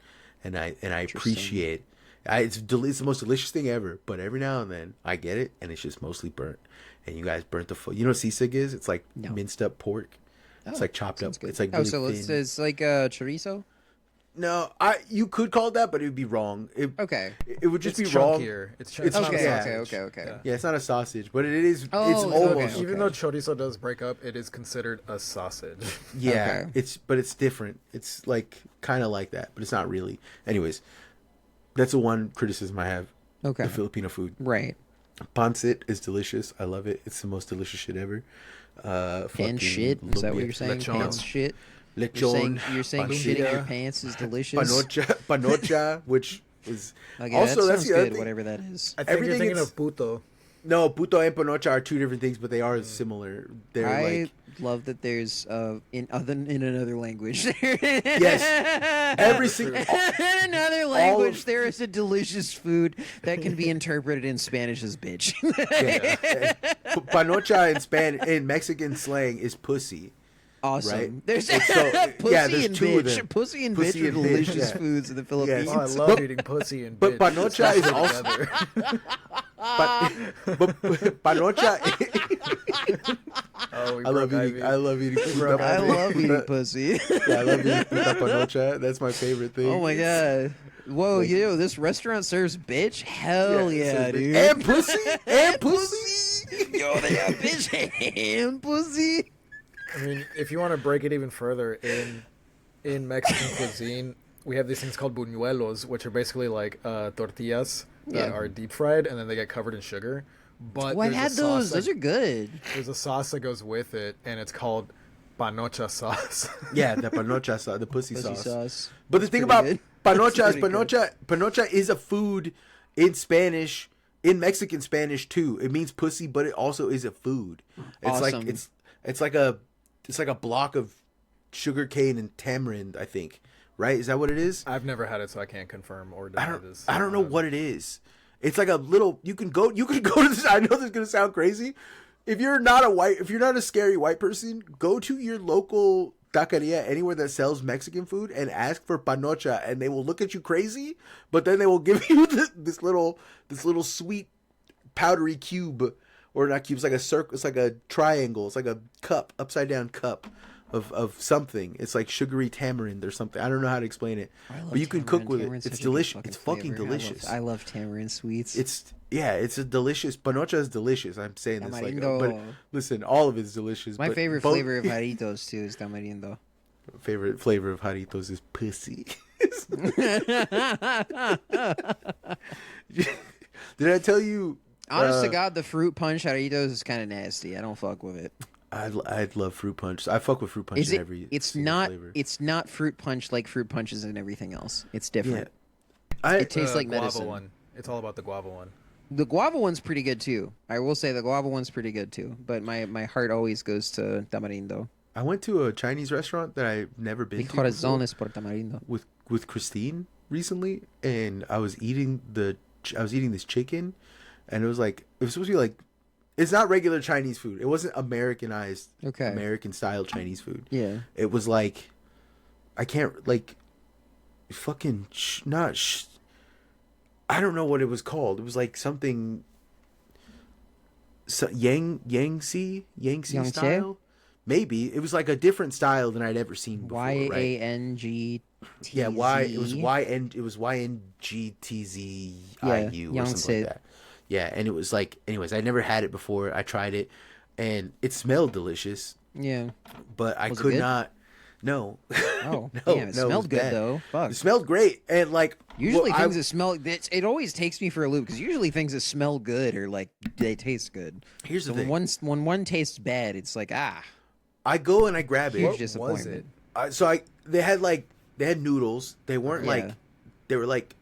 and I appreciate. It's the most delicious thing ever, but every now and then I get it, and it's just mostly burnt. And you guys burnt you know what sisig is? It's like minced up pork. It's like chopped up.
Sounds good.
It's like really
so
thin.
it's like chorizo.
No, you could call it that, but it would be wrong.
Okay.
It would just
It's
be wrong.
chunkier. It's
It's
not a
Okay.
sausage.
Okay.
Yeah, it's not a sausage, but it is.
Oh,
it's
okay,
almost.
okay.
Even though chorizo does break up, it is considered a sausage.
Yeah,
Okay.
it's different. It's like kind of like that, but it's not really. Anyways, that's the one criticism I have.
Okay.
The Filipino food.
Right.
Pancit is delicious. I love it. It's the most delicious shit ever.
Pan shit. Is that what you're saying?
Lechon.
Pants shit.
Lechon.
You're saying
pancita,
shitting your pants is delicious.
panocha, which is
Okay,
also
that
that's
sounds
the other
good.
thing.
Whatever that is.
I think
Everything
you're thinking
is-
of puto.
No, puto and panocha are two different things, but they are similar. They're
I
like
love that there's in another language.
Yes. Every single
in another language, there is a delicious food that can be interpreted in Spanish as bitch.
panocha in Mexican slang is pussy.
Awesome.
Right?
There's
And so,
pussy
yeah, there's
and
two of
bitch.
them.
Pussy and
Pussy
bitch are
and bitch,
delicious
yeah.
foods in the Philippines.
Oh, I love
But-
eating pussy and
but
bitch.
panocha is also-
Together.
But panocha.
Oh, we
I love
broke
eating.
Ivy.
I love eating.
broke
I
Ivy.
love eating pussy.
Yeah, I love eating puta panocha. That's my favorite thing.
Oh my god. Whoa, yo, this restaurant serves bitch? Hell yeah,
so-
dude.
And pussy. And pussy.
Yo, they got bitch and pussy.
I mean, if you want to break it even further, in Mexican cuisine, we have these things called buñuelos, which are basically like tortillas that
Yeah.
are deep fried, and then they get covered in sugar. But
Well, I've
there's a
had
sauce
those.
that-
Those are good.
There's a sauce that goes with it, and it's called panocha sauce.
Yeah, the panocha sauce, the pussy
Pussy
sauce.
sauce.
But the thing
pretty
about
good.
panocha is
pretty good.
panocha is a food in Spanish, in Mexican Spanish too. It means pussy, but it also is a food. It's
Awesome.
like it's like a block of sugar cane and tamarind, I think. Right? Is that what it is?
I've never had it, so I can't confirm or deny this.
I don't know what it is. It's like a little. You can go to this. I know this is gonna sound crazy. If you're not a scary white person, go to your local taqueria anywhere that sells Mexican food and ask for panocha, and they will look at you crazy. But then they will give you this little sweet powdery cube, or not cube. It's like a circle. It's like a triangle. It's like a cup, upside down cup of something. It's like sugary tamarind or something. I don't know how to explain it, but you can cook with it.
Tamarind's
It's
such a good
delicious. It's fucking
flavor.
delicious.
I love tamarind sweets.
It's a delicious. Panocha is delicious. I'm saying this like, but
Tamarindo.
listen, all of it's delicious.
My
but
favorite
both-
flavor of Jaritos too is tamarindo.
favorite flavor of Jaritos is pussy. Did I tell you?
Honest to God, the fruit punch Doritos is kind of nasty. I don't fuck with it.
I'd love fruit punch. I fuck with fruit punch
Is
in
it?
every.
It's
single
not.
flavor.
It's not fruit punch like fruit punches and everything else. It's different.
Yeah.
It tastes like
guava
medicine.
one. It's all about the guava one.
The guava one's pretty good too. I will say the guava one's pretty good too. But my heart always goes to tamarindo.
I went to a Chinese restaurant that I've never been
Mi
to
corazón
before
es por tamarindo.
with Christine recently, and I was eating this chicken, and it was supposed to be like, it's not regular Chinese food. It wasn't Americanized,
Okay.
American style Chinese food.
Yeah.
It was like, I can't like, fucking I don't know what it was called. It was like something, Yangtze
Yangtze?
style. Maybe it was like a different style than I'd ever seen before. Right?
Yangtz.
Yeah, it was YNGTZIU or something like that. Yeah, and it was like, anyways, I never had it before. I tried it, and it smelled delicious,
Yeah.
but I
Was it
could
good?
not. No.
Oh,
No,
damn, it
no, it was
smelled good
bad.
though. Fuck.
It smelled great, and like
Usually
well,
things that smell, it always takes me for a loop because usually things that smell good are like they taste good.
Here's the
So
thing:
when one tastes bad, it's like
I go and I grab
huge
it.
Was
disappointment.
it?
They had noodles. They weren't
Yeah.
like they were like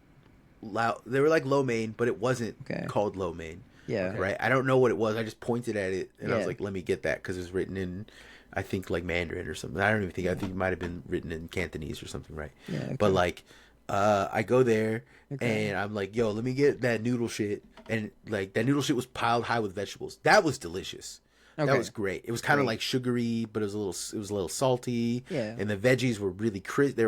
lo mein, but it wasn't
Okay.
called lo mein.
Yeah.
Right. I don't know what it was. I just pointed at it and I was
Yeah.
like, let me get that because it was written in, I think like Mandarin or something. I don't even think. I think it might have been written in Cantonese or something, right?
Yeah, okay.
But like, I go there
Okay.
and I'm like, yo, let me get that noodle shit, and like that noodle shit was piled high with vegetables. That was delicious.
Okay.
That was great. It was kind of
Great.
like sugary, but it was a little salty.
Yeah.
And the veggies were really crisp. They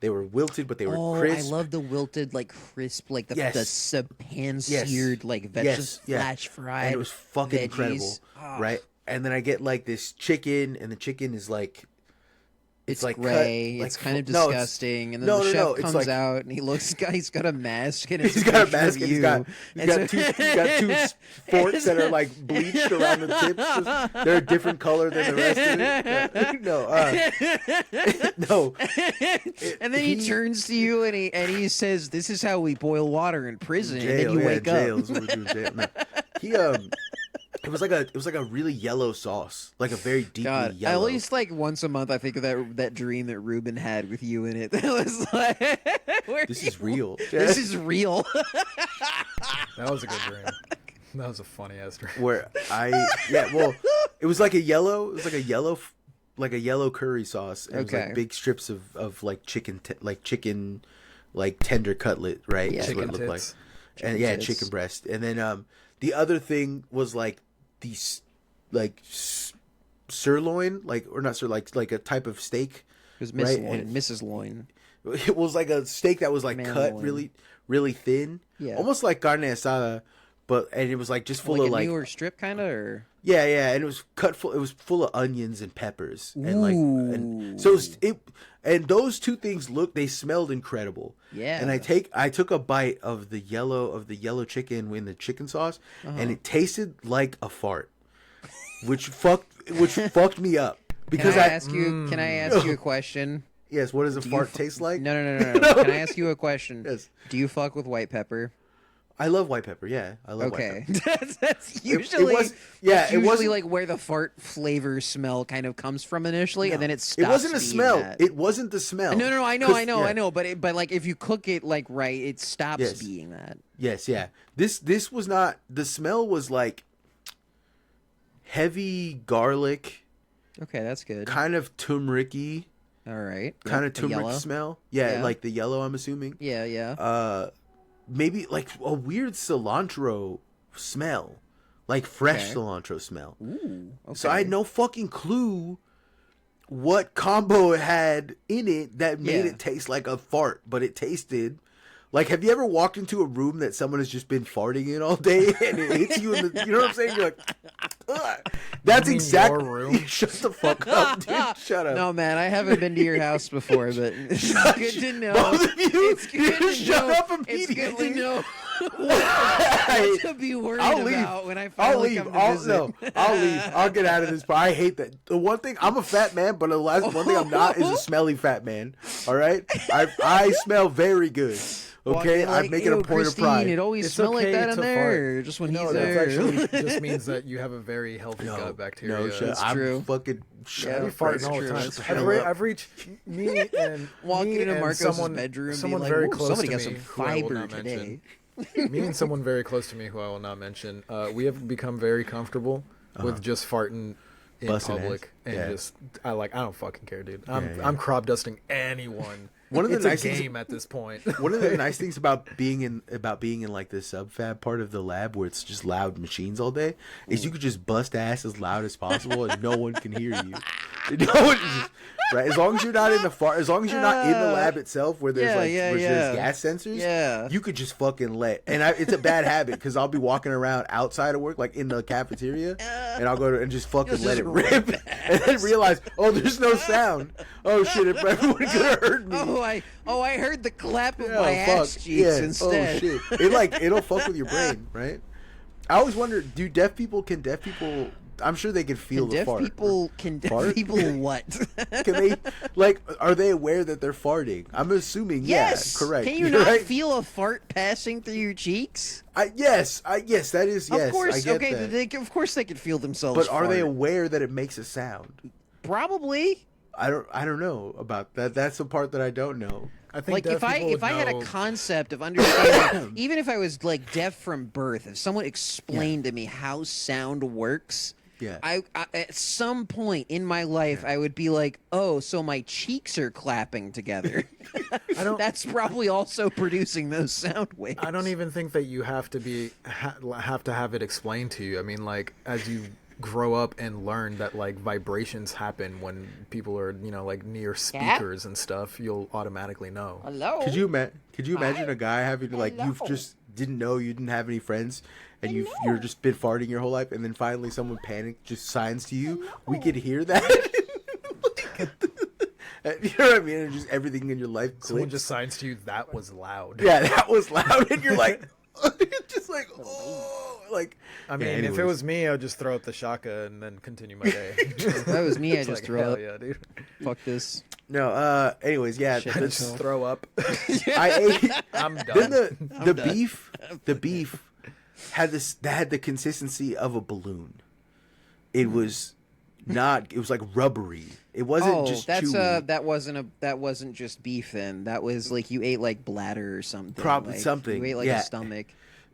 were wilted, but they were
Oh,
crisp.
I love the wilted, like crisp, like the
Yes.
pan-seared, like veggies, flash fried.
And it was fucking
veggies.
incredible,
Ah.
right? And then I get like this chicken, and the chicken is like,
It's
like
gray.
cut, like
it's kind of
no, it's-
disgusting. And then
no,
the
no,
chef
no, it's
comes
like-
out and he's got a mask and it's
he's got a
picture of
mask. And
you.
he's got
And
two
so-
forks that are like bleached around the tips. They're a different color than the rest of it. No,
and then he turns to you and he says, "This is how we boil water in prison." and then you wake
jail.
up.
That's what we do in jail. No. He it was like a really yellow sauce, like a very deeply
God,
yellow.
at least like once a month, I think of that dream that Ruben had with you in it. That was like, where
This
you-
is real.
This is real.
That was a good dream. That was a funny ass dream.
Where it was like a yellow curry sauce. And It was
Okay.
like big strips of like chicken like tender cutlet, right?
Yeah.
Is what it
Chicken
looked
tits.
like. And
tits.
chicken breast. And then the other thing was like these like sirloin, like, or not sirloin, like a type of steak.
It was Miss
Right,
Loin,
and-
Mrs. Loin.
It was like a steak that was like
Man
cut
loin.
really, really thin.
Yeah.
Almost like carne asada, and it was like just full
Like
of
a
like
newer strip, kind of, or
yeah, and it was cut full. It was full of onions and peppers, and like, and so and those two things they smelled incredible.
Yeah.
And I took a bite of the yellow chicken in the chicken sauce, and it tasted like a fart, which fucked me up because
Can I ask you a question?
yes, what does a fart
fu-
taste like?
No. Can I ask you a question?
Yes.
Do you fuck with white pepper?
I love white pepper. Yeah, I love white
Okay,
pepper.
that's usually
was- yeah,
that's
it
usually
wasn't-
like where the fart flavor smell kind of comes from initially, and then it stops.
It wasn't a
being
smell.
that.
It wasn't the smell.
No, I
'Cause-
know,
yeah.
but like if you cook it like right, it stops
Yes.
being that.
Yes, yeah. This was not. The smell was like heavy garlic,
Okay, that's good.
kind of turmeric-y,
All right,
kind
Yep,
of
the
turmeric
yellow.
smell. Yeah,
Yeah.
like the yellow. I'm assuming.
Yeah.
Maybe like a weird cilantro smell, like fresh
Okay.
cilantro smell.
Ooh. Okay.
So I had no fucking clue what combo it had in it that made
Yeah.
it taste like a fart, but it tasted like, have you ever walked into a room that someone has just been farting in all day and it hits you in the, you know what I'm saying? You're like, ugh. That's
You mean
exactly.
your room?
Shut the fuck up, dude. Shut up.
No, man, I haven't been to your house before, but it's good to know.
Both of you,
It's good to
shut
know.
up
It's good to
immediately.
know
Why?
what to be worried
I'll leave.
about when I
I'll
finally
leave.
come to visit.
I'll leave. I'll get out of this. But I hate that. The one thing, I'm a fat man, but the last one thing I'm not is a smelly fat man. All right, I smell very good. Okay, I'm making a point of pride.
It always
It's
smells like
okay
that in
to
there. Just when he's
that
there.
actually just means that you have a very healthy
No,
gut bacteria.
no shit.
That's
I'm
true.
fucking.
Yeah,
I be farting all the
true,
time.
that's true.
I've reached me and
Walking
me
into
and
Marcos'
someone,
bedroom,
someone
being
very
like,
close
somebody
to
got
me,
some
who I will
fiber
not
today.
mention. Me and someone very close to me, who I will not mention. We have become very comfortable with just farting in
Busting
public
ass.
and
Yeah.
just I don't fucking care, dude. I'm
Yeah.
I'm crop dusting anyone.
One of the
It's
nice
a
things-
game at this point.
One of the nice things about being in like the subfab part of the lab where it's just loud machines all day is you could just bust ass as loud as possible and no one can hear you. No one, right? As long as you're not in the as long as you're not in the lab itself where there's there's gas sensors, you could just fucking let. And it's a bad habit because I'll be walking around outside of work, like in the cafeteria, and I'll go to and just fucking let it rip, and then realize, oh, there's no sound. Oh shit! If everyone could have heard me.
I heard the clap of
Yeah,
my ass cheeks instead.
Oh shit! It'll fuck with your brain, right? I always wonder, can deaf people? I'm sure they can feel the fart.
Can deaf
Fart?
people what?
Can they are they aware that they're farting? I'm assuming
Yes.
yeah, correct.
Can you
You're
not
right.
feel a fart passing through your cheeks?
Yes, that is yes.
Of course.
I get
Okay.
that.
Of course they can feel themselves.
But are they
fart.
aware that it makes a sound?
Probably.
I don't know about that. That's the part that I don't know.
I think
Like
deaf people
if I had a
know-
concept of understanding, even if I was like deaf from birth, if someone explained to me how sound works,
Yeah.
I at some point in my life I would be like, oh, so my cheeks are clapping together. That's probably also producing those sound waves.
I don't even think that you have to have to have it explained to you. I mean, like as you grow up and learn that like vibrations happen when people are like near speakers and stuff, you'll automatically know.
Hello.
Could you imagine a guy having to you've just didn't know you didn't have any friends and you're just been farting your whole life and then finally someone panicked just signs to you. We could hear that. You know what I mean? And just everything in your life
Someone
clicks.
just signs to you, that was loud.
Yeah, that was loud, and you're like, just like, oh, like.
I mean, if it was me, I'd just throw up the shaka and then continue my day.
If that was me, I'd
It's
just
like,
throw
hell
up.
yeah, dude.
Fuck this.
No. Anyways, yeah.
Shit,
Let's,
that's-
Throw up.
I ate.
I'm done.
Then the beef had the consistency of a balloon. It was not. It was like rubbery. It wasn't just chewy.
That wasn't just beef then. That was like you ate like bladder or something.
Probably
like,
something,
You ate like
yeah.
a stomach.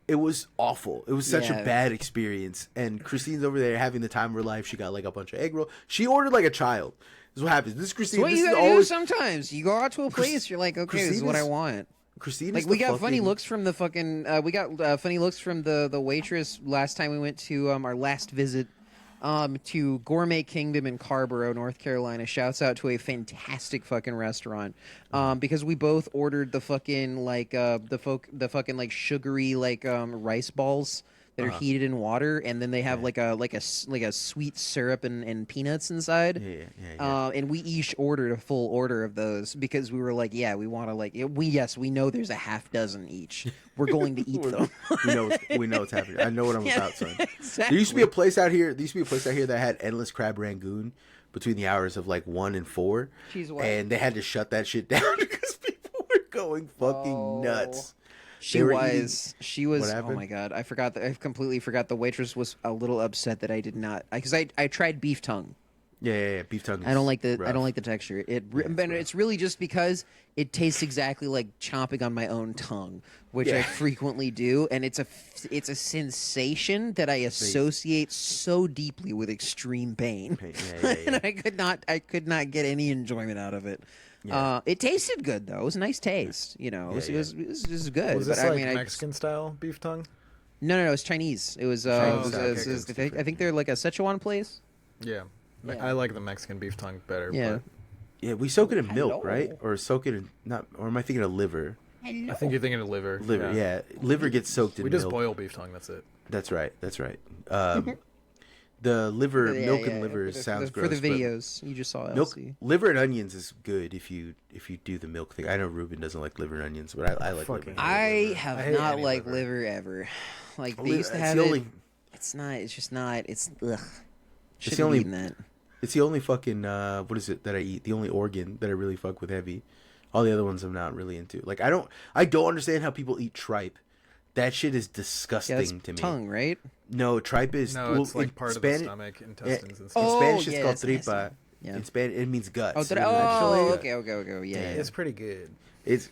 It was awful. It was such a
Yeah.
bad experience. And Christine's over there having the time of her life. She got like a bunch of egg roll. She ordered like a child. This is what happens. This is Christine.
It's what
this
you
is
gotta do
always
sometimes. You go out to a place, you're like, okay, this is what I
Christina's-
want.
Christine.
Like we got funny looks from the fucking. We got funny looks from the waitress last time we went to our last visit. To Gourmet Kingdom in Carborough, North Carolina. Shouts out to a fantastic fucking restaurant. Because we both ordered the fucking like the fucking like sugary like rice balls that are heated in water, and then they have like a sweet syrup and peanuts inside.
Yeah.
And we each ordered a full order of those because we were like, yeah, we want to like we know there's a half dozen each. We're going to eat them.
we know what's happening. I know what I'm about, son.
Exactly.
There used to be a place out here. That had endless crab rangoon between the hours of like 1 and 4, and they had to shut that shit down because people were going fucking nuts.
She
They were
was.
What
Oh
happened?
my god! I forgot. I completely forgot. The waitress was a little upset that I did not because I tried beef tongue.
Yeah. Beef tongue.
I don't like the
rough.
texture. But
rough.
it's really just because it tastes exactly like chomping on my own tongue, which I
Yeah.
frequently do, and it's a sensation that I associate so deeply with extreme pain,
Yeah.
and I could not get any enjoyment out of it.
Yeah.
It tasted good though. It was a nice taste. You know, it was good.
Was this
but
like
I mean,
Mexican style beef tongue?
No, it's Chinese. It was.
Chinese,
I think they're like a Szechuan place.
Yeah.
Yeah.
I like the Mexican beef tongue better.
Yeah.
Yeah, we soak it in milk,
Hello.
right? Or soak it in not. Or am I thinking of liver?
But I think you're thinking of liver.
Liver, yeah. Liver gets soaked in
We
milk.
just boil beef tongue. That's it.
That's right. The liver,
Yeah,
milk and
yeah,
liver
for the-
sounds
for
gross.
the
but
videos you just saw.
milk,
Elsie.
liver and onions is good if you do the milk thing. I know Ruben doesn't like liver and onions, but I like
Fucking
liver.
I have
I hate
not
any
liked
liver.
liver ever. Like they
Liver-
used to
it's
have
the
it.
only-
It's not. It's just not. It's ugh. Shouldn't
the only-
be eating that.
It's the only fucking what is it that I eat? The only organ that I really fuck with heavy. All the other ones I'm not really into. Like I don't understand how people eat tripe. That shit is disgusting
Yeah, that's
to me.
tongue, right?
No, tripe is
No, it's like
in
part of
Spanish,
the stomach, intestines, and stuff.
in
Oh,
Spanish
yeah,
it's called
that's nasty.
tripa.
Yeah.
In Spanish it means guts.
Oh,
It means
okay,
gut.
okay. Yeah.
It's pretty good.
It's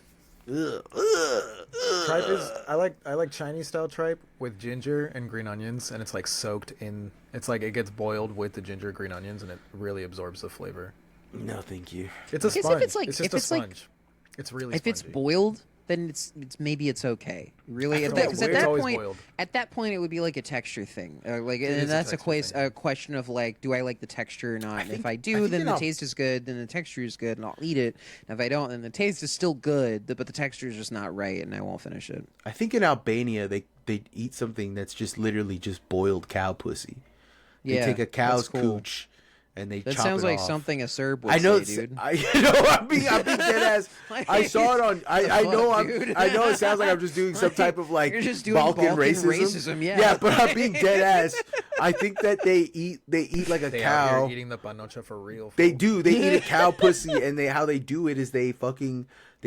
Tripe is I like Chinese style tripe with ginger and green onions, and it's like soaked in. It's like it gets boiled with the ginger, green onions, and it really absorbs the flavor.
No, thank you.
It's a
I guess if
sponge.
it's like-
it's
if
just a
it's like-
sponge. It's really.
If it's
spongy.
boiled, then it's maybe it's okay. Really,
I
at
feel
that,
like
'cause at
it's
that
always
point,
boiled.
at that point, it would be like a texture thing. Like,
is
and
a
that's
texture thing.
a question of like, do I like the texture or not? And if I
I
do,
think
then
in
the
Al-
taste is good. Then the texture is good, and I'll eat it. And if I don't, then the taste is still good, but the texture is just not right, and I won't finish it.
I think in Albania they eat something that's just literally just boiled cow pussy. They
Yeah,
take a cow's
that's cool.
cooch and they
That
chop
sounds
it
like
off.
something a Serb would
I know,
say, dude.
I'm being dead ass. I saw it on. I know.
fuck, dude?
I know. It sounds like I'm just doing some type of like
You're just doing
Balkan
Balkan
racism.
yeah.
Yeah, but I'm being dead ass. I think that they eat like a
They out
cow.
here eating the panocha for real.
They
fool.
do. They eat a cow pussy, and how they do it is they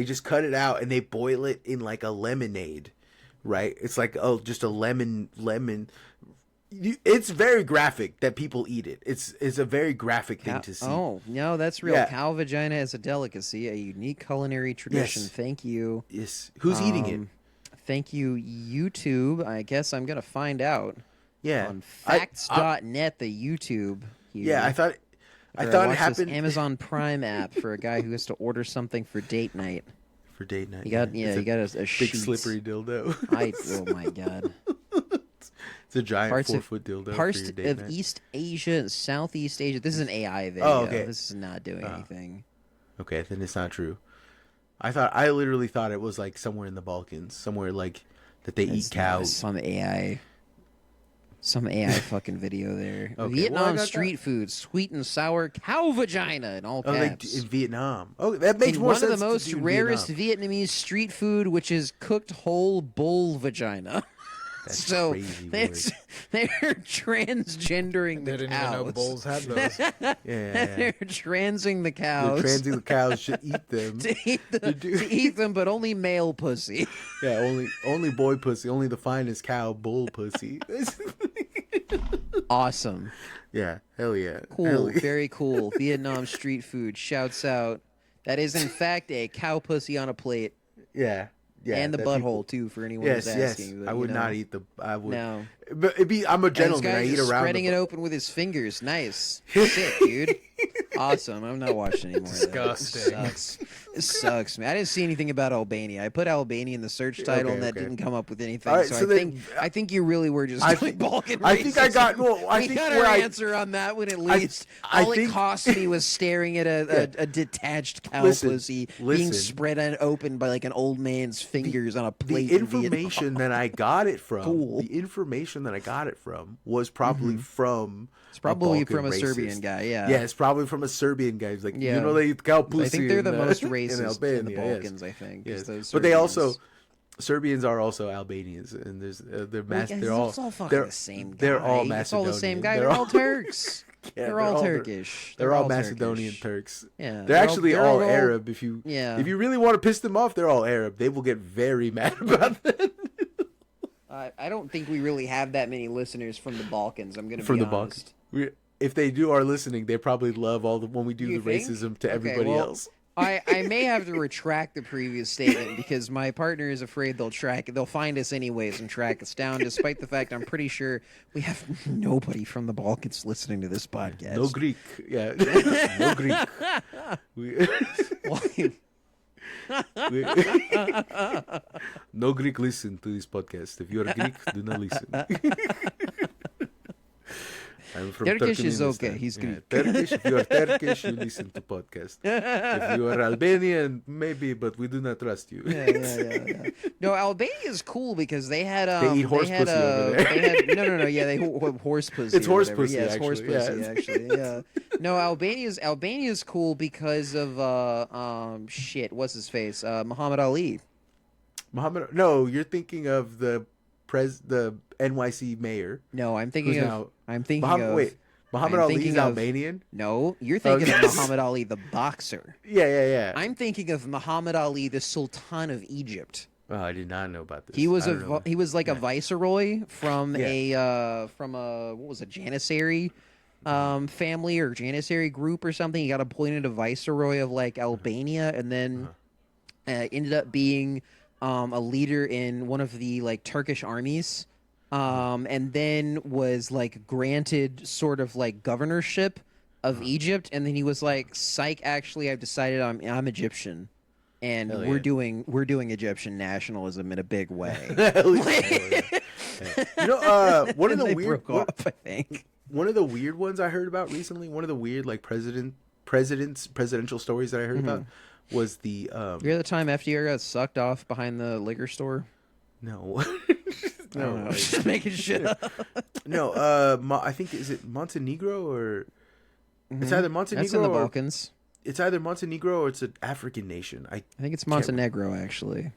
just cut it out and they boil it in like a lemonade, right? It's like just a lemon. It's very graphic that people eat it. It's a very graphic thing to see.
Oh no, that's real.
Yeah.
Cow vagina is a delicacy, a unique culinary tradition.
Yes.
Thank you.
Yes. Who's eating it?
Thank you, YouTube. I guess I'm gonna find out
Yeah.
on facts.net, the YouTube. Here,
Yeah, I thought
where
it
watch this
happened
Amazon Prime app for a guy who has to order something for date night.
for date night.
You got
It's
you got a
big
sheet.
slippery dildo.
Oh my god.
It's a giant
Parts of
4-foot dildo
Parts
for your date
of
night.
East Asia and Southeast Asia. This is an AI video.
Oh, okay.
This is not doing anything.
Okay, then it's not true. I literally thought it was like somewhere in the Balkans, somewhere like that they eat cows.
Some AI fucking video there.
Okay, well, I
Vietnam
got
street food, sweet and sour cow vagina in all
Oh,
caps.
in Vietnam. Oh, that makes
In
more
one
sense.
of the most
to do in
rarest
Vietnam.
Vietnamese street food, which is cooked whole bull vagina.
That's
So
crazy
they're,
word.
they're transgendering
They
the
didn't
cows.
even know bulls had those.
Yeah.
They're transing the
The
cows.
transing the cows should eat them.
to eat them, but only male pussy.
Yeah, only boy pussy, only the finest cow bull pussy.
Awesome.
Yeah, hell yeah.
Cool.
Hell yeah.
Very cool. Vietnam street food. Shouts out. That is, in fact, a cow pussy on a plate.
Yeah. Yeah,
and the
that
butthole,
people-
too, for anyone
Yes,
who's
yes.
asking. But,
I
you
would
know.
not eat the. I would.
No.
But I'm a
This
gentleman. I
guy's
eat
just
around.
spreading
the,
it open with his fingers. Nice. Sick, dude. Awesome. I'm not watching anymore. of that.
Disgusting.
It sucks. It sucks, man. I didn't see anything about Albania. I put Albania in the search title,
Okay,
and that
okay.
didn't come up with anything.
All right,
so
so
I think you really were just
I
doing
think-
Balkan
I think I got-
racism.
no, I
we
think
got
where
our
I-
answer on that one at least.
I
All it
think-
cost me was staring at a detached cow
Listen,
pussy being
listen.
spread open by like an old man's fingers on a plate.
the
in Vietnam.
information that I got it from.
Cool.
The information that I got it from was probably from.
It's probably
a Balkan
from a
racist.
Serbian guy. Yeah.
Yeah, it's probably from a Serbian guy. He's like,
Yeah.
you know, they eat cow pussy.
I think they're the
in,
most
in
racist
Albania,
in the
yes.
Balkans. I think. 'cause
Yes.
those
But they also
Serbians-
Serbians are also Albanians, and there's they're
Well,
they're all
it's all fucking
they're
the same guy.
they're all
It's all the same
Macedonian.
guy. They're all Turks.
Yeah,
they're all Turkish.
They're all Macedonian
Turkish.
Turks.
Yeah,
they're actually
they're
all Arab. If you really want to piss them off, they're all Arab. They will get very mad about that.
I don't think we really have that many listeners from the Balkans. I'm going to
From
be
the
honest.
Balkans. If they are listening, they probably love all the when we do
You
the
think?
racism to
Okay,
everybody
well,
else.
I may have to retract the previous statement because my partner is afraid they'll find us anyways and track us down, despite the fact I'm pretty sure we have nobody from the Balkans listening to this podcast.
No Greek, yeah, no Greek. No Greek listen to this podcast. If you're a Greek, do not listen. I'm from
Turkish is
Turkmenistan.
okay. He's Greek.
Turkish. If you are Turkish, you listen to podcast. If you are Albanian, maybe, but we do not trust you.
Yeah. No, Albania is cool because they had
They eat horse pussy over there.
They had, no, yeah, they horse pussy.
It's
or
horse
whatever.
pussy,
Yeah, it's horse
actually,
pussy
yeah.
actually. Yeah. No, Albania's cool because of shit. What's his face? Muhammad Ali.
Muhammad, no, you're thinking of the NYC mayor.
No, I'm thinking
Who's
of.
now
I'm thinking
Muhammad,
of.
wait, Muhammad
I'm
Ali
thinking
is
of-
Albanian.
No, you're thinking of
yes.
Muhammad Ali, the boxer.
Yeah.
I'm thinking of Muhammad Ali, the Sultan of Egypt.
Oh, I did not know about this.
He was
I don't know.
he was like a
Yeah.
viceroy from
Yeah.
a what was it, Janissary family or Janissary group or something. He got appointed a viceroy of like Albania, and then ended up being a leader in one of the like Turkish armies. And then was like granted sort of like governorship of Egypt, and then he was like, "Psych, actually, I've decided I'm Egyptian, and
Hell
we're
yeah.
doing Egyptian nationalism in a big way."
Hell yeah. You know, one of
And
the
they
weird
broke off, I think.
one of the weird ones I heard about recently. One of the weird like presidential stories that I heard about was the
You hear the time FDR got sucked off behind the liquor store?
no.
I don't know, just making shit up.
No, I think is it Montenegro or it's either Montenegro
That's in the
or
Balkans.
it's either Montenegro or it's an African nation.
I think it's Montenegro, actually.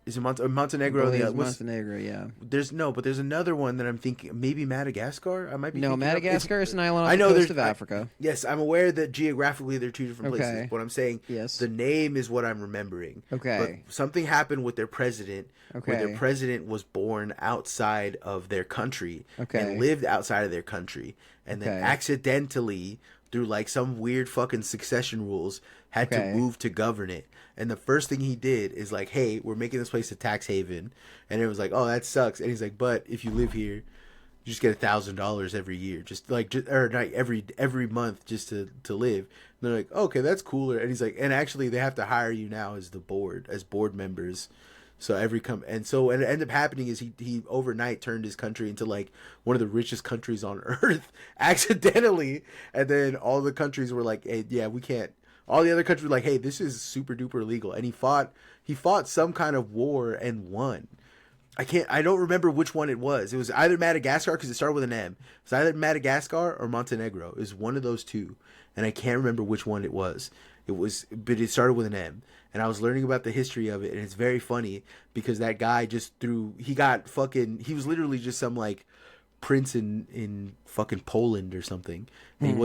Is it Montenegro?
I believe
The,
it's
what's-
Montenegro, yeah.
but there's another one that I'm thinking maybe Madagascar. I might be
No,
thinking of.
Madagascar is an island off
I know
the
there's
coast of Africa.
Yes, I'm aware that geographically they're two different places.
Okay.
But I'm saying
Yes.
the name is what I'm remembering.
Okay.
But something happened with their president. Where
Okay.
their president was born outside of their country.
Okay.
And lived outside of their country, and then
Okay.
accidentally, through like some weird fucking succession rules, had
Okay.
to move to govern it. And the first thing he did is like, "Hey, we're making this place a tax haven," and it was like, "Oh, that sucks." And he's like, "But if you live here, you just get $1,000 every year, or not every month, just to live." And they're like, "Okay, that's cooler." And he's like, "And actually, they have to hire you now as board members." So and so what ended up happening is he overnight turned his country into like one of the richest countries on earth accidentally, and then all the countries were like, "Hey, yeah, we can't." All the other countries were like, "Hey, this is super duper illegal," and he fought some kind of war and won. I don't remember which one it was. It was either Madagascar because it started with an M. It was either Madagascar or Montenegro. It was one of those two, and I can't remember which one it was. But it started with an M. And I was learning about the history of it, and it's very funny because that guy he was literally just some like prince in fucking Poland or something, and he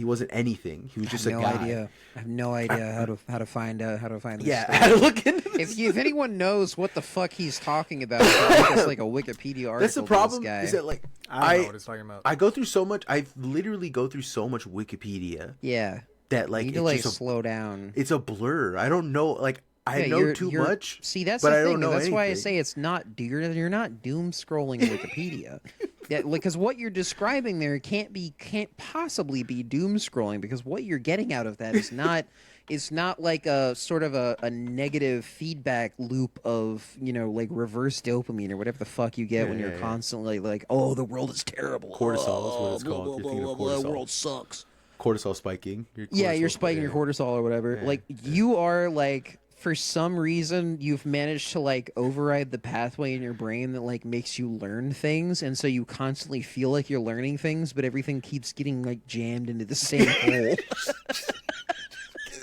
wasn't anything. He was just a
no
guy.
idea. I have no idea how to find this.
Yeah,
story.
I had to look into this.
If anyone knows what the fuck he's talking about, it's like a Wikipedia article.
That's the problem.
To this guy.
Is that like
I don't know what he's talking about.
I go through so much. I literally go through so much Wikipedia
yeah,
that like
you need to like slow down.
it's a blur. I don't know. Like I know too much.
See, that's
but
the
I
thing.
don't know
That's why I
anything.
say it's not. You're not doom scrolling Wikipedia. Because what you're describing there can't possibly be doom scrolling, because what you're getting out of that is not. It's not like a sort of a negative feedback loop of, like reverse dopamine or whatever the fuck you get when you're constantly like, oh, the world is terrible.
Cortisol is what it's called. You're thinking of cortisol.
The world sucks.
Cortisol spiking.
You're spiking your cortisol or whatever.
Yeah.
Like you are like, for some reason, you've managed to like override the pathway in your brain that like makes you learn things, and so you constantly feel like you're learning things, but everything keeps getting like jammed into the same hole.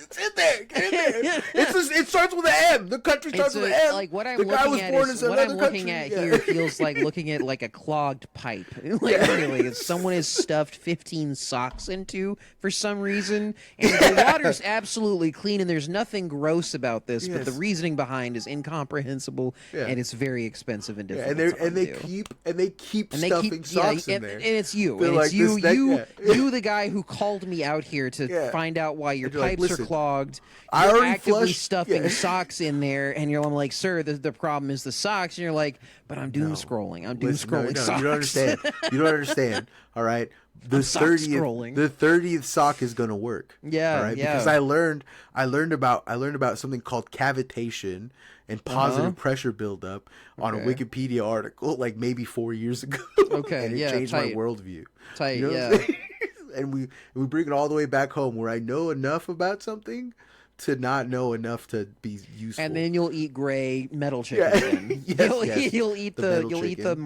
It's in there. Get in there. It starts with an M. The country starts with an M.
Like what I'm
the guy
looking
was
at
born
is
in
what I'm
another
looking
country.
at here feels like looking at like a clogged pipe. Like really, if someone has stuffed 15 socks into for some reason, and the water's absolutely clean and there's nothing gross about this, but the
Yes.
reasoning behind is incomprehensible and it's very expensive and difficult.
and they keep stuffing socks in there.
And it's you.
They're
And
like,
it's you.
this, that,
You, the guy who called me out here to find out why your
And you're like,
pipes are
"Listen,
clogged.
I
You're
already
actively
flushed."
stuffing
Yeah.
socks in there, and I'm like, sir, the problem is the socks. And you're like, but I'm doom scrolling. I'm doom scrolling socks.
You don't understand. You don't understand. All right. The
sock scrolling.
30th sock is gonna work.
Yeah,
all right?
yeah.
Because I learned about something called cavitation and positive pressure buildup on a Wikipedia article like maybe 4 years ago.
Okay,
and it
yeah,
changed
tight.
my worldview.
Tight,
You know what
yeah.
I'm saying? And we bring it all the way back home where I know enough about something to not know enough to be useful.
And then you'll eat gray metal chicken.
Yeah.
Again.
Yes,
You'll eat
the
the
metal
you'll eat the
chicken.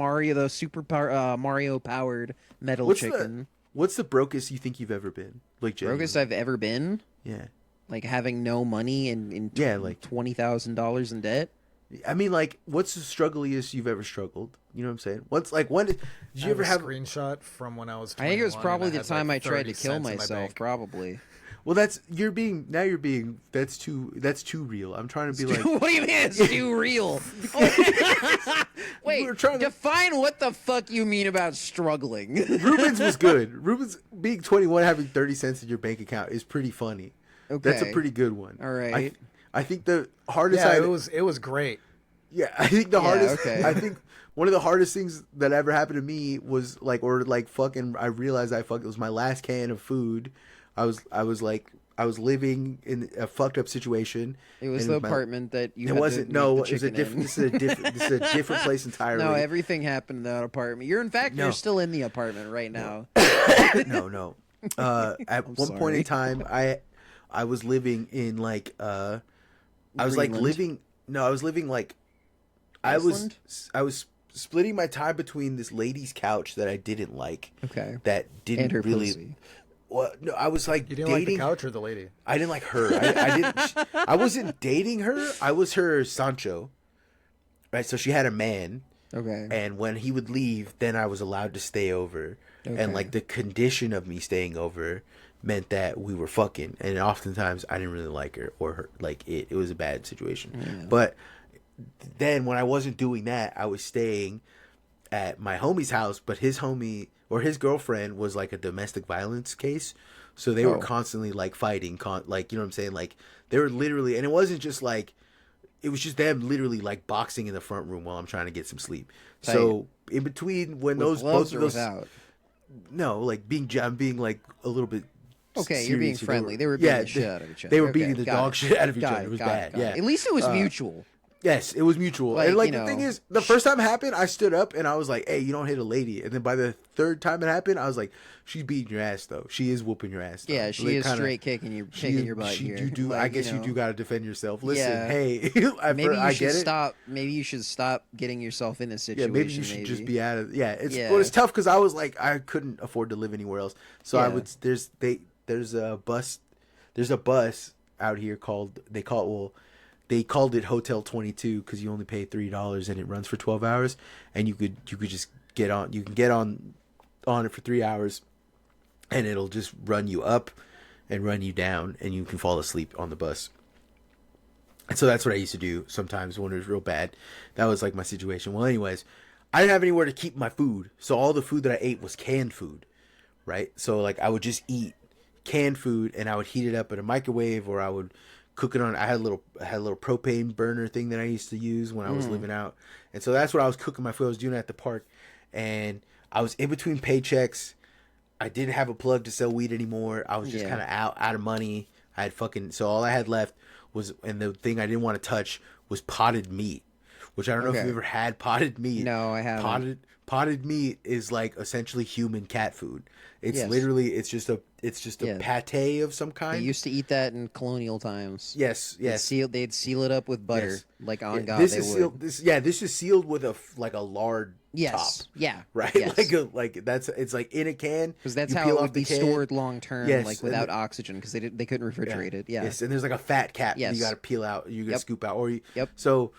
Mario powered metal
What's
chicken.
What's the brokest you think you've ever been? Like genuinely?
Brokest I've ever been,
Yeah.
like having no money and
Yeah, like-
$20,000 in debt.
I mean, like, what's the struggliest you've ever struggled? You know what I'm saying? What's like, when did you ever have
a screenshot from when I was 21?
I think it was probably the
had,
time
like,
I tried
30
to kill
cents in my
myself.
bank.
Probably.
Well, you're being that's too real. I'm trying to be like,
What do you mean it's too real? Wait,
We're trying to-
define what the fuck you mean about struggling.
Rubens was good. Rubens being 21, having 30 cents in your bank account is pretty funny. That's a
Okay.
pretty good one.
All right.
I think the hardest.
Yeah, it was great.
Yeah, I think the hardest.
okay.
I think one of the hardest things that ever happened to me was like, fucking. I realized it was my last can of food. I was living in a fucked up situation.
It was
and
the
my-
apartment that you.
It
had
wasn't.
To
No,
make
it was a
the
different.
chicken in.
This is a different place entirely.
No, everything happened in that apartment. You're
No.
still in the apartment right now.
No. At one point
sorry.
in time, I was living in like I was like
Greenland?
living. No, I was living like
Iceland?
I was splitting my time between this lady's couch that I didn't like.
Okay.
That didn't
And her
really.
pussy.
Well, no, I was like
You didn't
dating.
like the couch or the lady?
I didn't like her. I didn't. I wasn't dating her. I was her Sancho. Right. So she had a man.
Okay.
And when he would leave, then I was allowed to stay over.
Okay.
And like the condition of me staying over meant that we were fucking. And oftentimes I didn't really like her or her. Like it was a bad situation.
Yeah.
But then when I wasn't doing that, I was staying at my homie's house. But his homie or his girlfriend was like a domestic violence case. So they were
Oh.
constantly like fighting. Like, you know what I'm saying? Like they were literally. And it wasn't just like. It was just them literally like boxing in the front room while I'm trying to get some sleep.
Tight.
So in between when
With
those
gloves
both of
or
those
without?
no, like I'm being like a little bit
Okay, you're being
serious.
friendly. They were beating the shit out of each other.
They were
Okay,
beating the
got
dog
it.
shit out of each
Got
other.
it,
It was
got
bad.
got
Yeah.
At least it was mutual.
Yes, it was mutual.
Like,
and like
you
the thing
know,
is, the first time it happened, I stood up and I was like, "Hey, you don't hit a lady." And then by the third time it happened, I was like, "She's beating your ass, though. She is whooping your ass." Though.
Yeah, she
Like,
is
kinda-
straight kicking your butt here.
You do.
Like,
I guess you
know,
do got to defend yourself. Listen,
Yeah.
hey,
Maybe you
I
should
get it.
stop. Maybe you should stop getting yourself in this
Yeah,
situation.
maybe you should just be out of. Yeah, it's
Yeah.
well, it's tough because I was like I couldn't afford to live anywhere else, so I
Yeah.
would. There's a bus out here called they called it Hotel 22 because you only pay $3 and it runs for 12 hours, and you could just get on. You can get on it for 3 hours, and it'll just run you up and run you down, and you can fall asleep on the bus. And so that's what I used to do sometimes when it was real bad. That was like my situation. Well, anyways, I didn't have anywhere to keep my food. So all the food that I ate was canned food, right? So like I would just eat canned food and I would heat it up in a microwave, or I would cook it on. I had a little propane burner thing that I used to use when I was living out. And so that's what I was cooking my food. I was doing it at the park, and I was in between paychecks. I didn't have a plug to sell weed anymore. I was just
Yeah.
kind of out of money. I had so all I had left was, and the thing I didn't want to touch was potted meat, which I don't know if
Okay.
you've ever had potted meat.
No, I haven't.
Potted meat is like essentially human cat food. It's
Yes.
literally it's just a
Yeah.
pate of some
They
kind.
used to eat that in colonial times.
Yes, yes.
They'd seal it up with butter,
Yes.
like on
Yeah,
God
this
they
is
would.
sealed. This is sealed with a lard
Yes.
top.
Yeah.
Right,
Yes.
it's like in a can
Because that's
You
how
peel
it
off
would
the
be
can.
stored long term,
Yes,
like
and
without oxygen, because they couldn't refrigerate it. Yeah.
Yes, and there's like a fat cap that
Yes.
you got to peel out. You got to
Yep.
scoop out, or
Yep.
So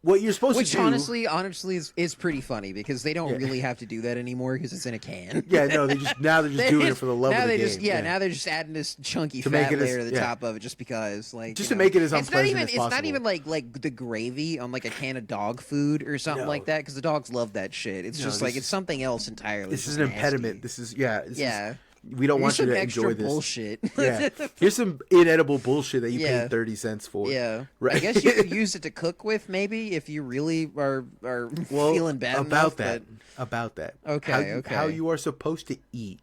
what you're supposed
Which
to do?
honestly is pretty funny because they don't really have to do that anymore because it's in a can.
Yeah, no, they're just doing it for the love
now
of the
they
game.
just now they're just adding this chunky
To make
fat
it as-
layer to the
yeah.
top of it just because like
Just
you
to
know.
make it as
It's not
unpleasant
even
as
it's not
possible.
even like the gravy on like a can of dog food or something
No.
like that because the dogs love that shit. It's
No,
just
this
like
is-
it's something else entirely.
This
It's
is
just
an impediment.
nasty.
This is
Yeah.
we don't
Here's
want you
some
to
extra
enjoy this.
bullshit.
Yeah, here's some inedible bullshit that you
Yeah.
paid 30 cents for.
Yeah,
Right.
I guess you could use it to cook with, maybe if you really are
Well,
feeling bad
about
enough.
that.
But
About that.
Okay,
How
okay.
you are supposed to eat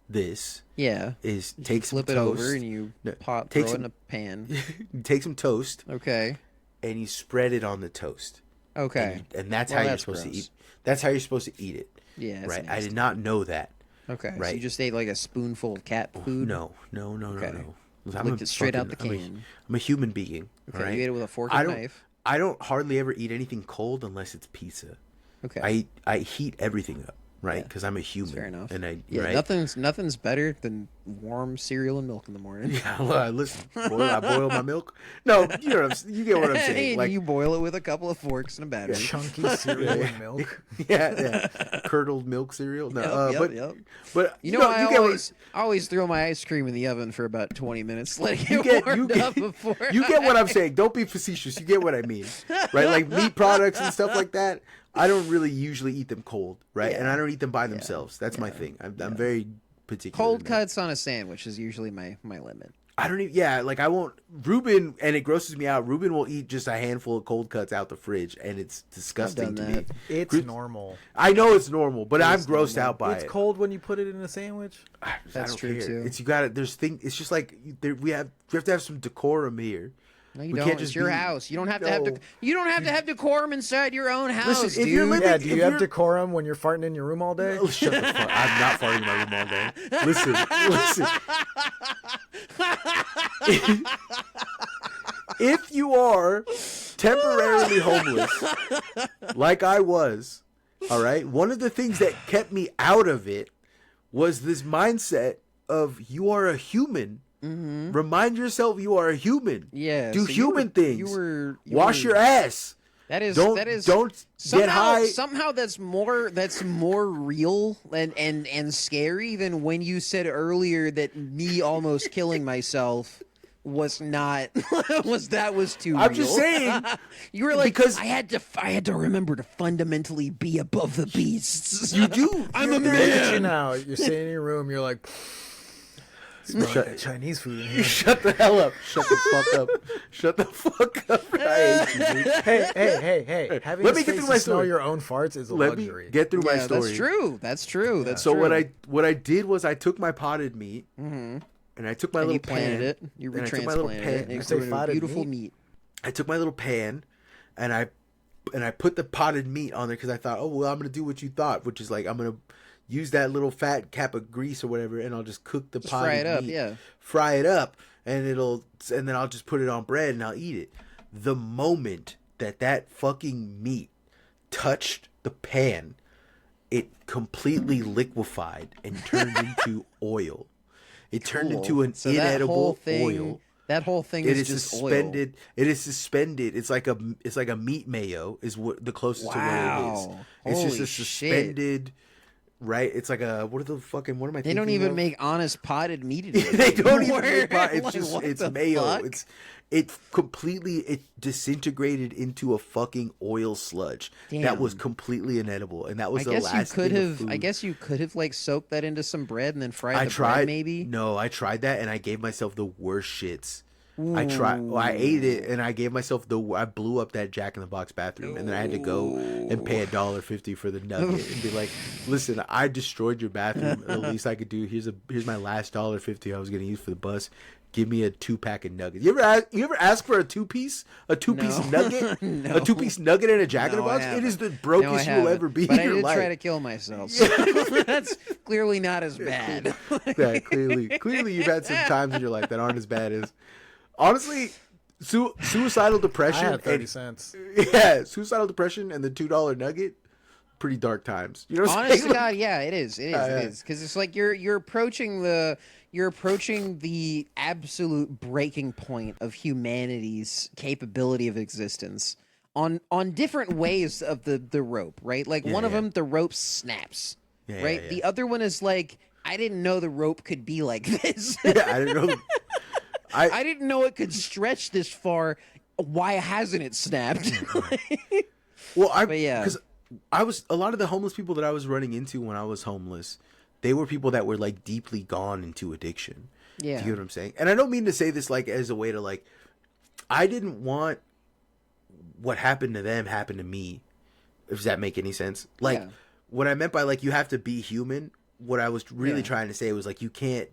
this
yeah,
is take some
flip it
toast.
over and you
No,
throw
take
it
some-
in a pan.
You take some toast
Okay,
and you spread it on the toast.
okay,
And that's
Well,
how you're
that's
supposed to
gross.
eat. That's how you're supposed to eat it.
yeah, that's
Right. I
nasty.
did not know that.
Okay, so
right.
you just ate like a spoonful of cat food.
No.
Okay.
No.
Licked it straight out the can.
I'm a human being.
Okay,
all right?
you ate it with a fork
I
and
don't.
knife.
I don't hardly ever eat anything cold unless it's pizza.
Okay,
I heat everything up. right? Because I'm a human.
Fair enough.
And
Yeah,
right?
nothing's better than warm cereal and milk in the morning.
Yeah, well, listen, I boil my milk. No, you get what I'm saying.
And
Like,
you boil it with a couple of forks and a battery.
Chunky cereal and milk.
yeah, curdled milk cereal. No,
Yep.
but
You know, I always throw my ice cream in the oven for about 20 minutes, letting it warmed up before.
You get what I'm saying. Don't be facetious. You get what I mean, right? Like meat products and stuff like that. I don't really usually eat them cold, right? And I don't eat them by themselves. That's my thing. I'm very particular.
Cold cuts on a sandwich is usually my limit.
I don't even. Yeah, like I won't. Ruben, and it grosses me out. Ruben will eat just a handful of cold cuts out the fridge, and it's disgusting to me.
It's normal.
I know it's normal, but I'm grossed out by it.
It's cold when you put it in a sandwich.
That's true too.
It's you got to. There's thing. It's just like we have to have some decorum here.
No, you
We
don't.
can't
It's
just
your
be-
house. You don't have to
No.
you don't have to have decorum inside your own house,
Listen, if
dude.
you're living-
Yeah, do
if
you have
you're-
decorum when you're farting in your room all day?
Oh, shut the fuck! I'm not farting in my room all day. Listen. If you are temporarily homeless, like I was, all right. One of the things that kept me out of it was this mindset of you are a human. Mm-hmm. Remind yourself you are a human.
Yeah,
Do
so
human things.
You
Wash
were-
your ass.
That is
Don't
somehow,
get high.
Somehow that's more real and scary than when you said earlier that me almost killing myself was not was too
I'm
real.
just saying.
You were like,
because
I had to remember to fundamentally be above the beasts.
you do.
I'm a
Look at you
man.
now. You're sitting in your room. You're like, smelling
Shut-
that Chinese food in here.
Shut the hell up. Shut the fuck up. Shut the fuck up. I hate you, dude.
Hey. Having
Let
the
me get
space
through
to
my
smell
story.
your own farts is a
Let me
luxury.
get through my
Yeah,
story.
that's true. That's true. That's
So
true.
what I did was I took my potted meat and I took my
and
little
you planted
pan.
it. You
and I took my little
retransplanted
pan.
it.
I
It
say
grew into
potted
beautiful
meat?
meat.
I took my little pan and I put the potted meat on there because I thought, oh well, I'm gonna do what you thought, which is like I'm gonna use that little fat cap of grease or whatever, and I'll just cook the potted
fry it up,
meat.
yeah.
Fry it up, and then I'll just put it on bread and I'll eat it. The moment that fucking meat touched the pan, it completely liquefied and turned into oil. It turned into an
So that
inedible
whole thing,
oil.
That whole thing
It
is
is
just
suspended.
oil.
It is suspended. It's like a meat mayo is what the closest to what it is.
Wow.
It's just
Holy
a suspended, right? It's like a what am I?
They don't
thinking
even
of?
make honest potted meat anymore.
They don't even make pot. It's
Like,
just
what
it's
the
mayo.
fuck?
It disintegrated into a fucking oil sludge that was
Damn.
completely inedible, and that was
I
the
guess you
last
could
thing of
have. I
food.
guess you could have like soaked that into some bread and then fried
I
the
tried.
bread. Maybe.
No, I tried that and I gave myself the worst shits. I ate it and I gave myself I blew up that Jack in the Box bathroom and then I had to go and pay $1.50 for the nugget and be like, listen, I destroyed your bathroom. The least I could do, here's my last $1.50 I was gonna use for the bus. Give me a 2-pack of nuggets. You ever ask for a two-piece nugget?
No.
A 2-piece nugget in a Jack in the
No, I
Box? It
haven't.
is the
No, I
brokest you'll
haven't.
ever be
But
in your
I did
life.
try to kill myself. So that's clearly not as bad.
Yeah, clearly you've had some times in your life that aren't as bad as honestly suicidal
I
depression.
had 30
and-
cents.
Yeah, suicidal depression and the $2 nugget, pretty dark times. You know what I'm
Honest
saying?
to God, yeah, it is. It is because it's like you're approaching the absolute breaking point of humanity's capability of existence on different ways of the rope, right? Like one of
yeah.
them, the rope snaps,
Yeah,
right?
yeah.
The other one is like, I didn't know the rope could be like this.
Yeah, I didn't know.
I didn't know it could stretch this far. Why hasn't it snapped?
Well,
But yeah.
because I was a lot of the homeless people that I was running into when I was homeless, they were people that were like deeply gone into addiction.
Yeah.
Do you get what I'm saying? And I don't mean to say this like as a way to like, I didn't want what happened to them happen to me. Does that make any sense? Like
Yeah.
what I meant by like you have to be human. What I was really
Yeah.
trying to say was like you can't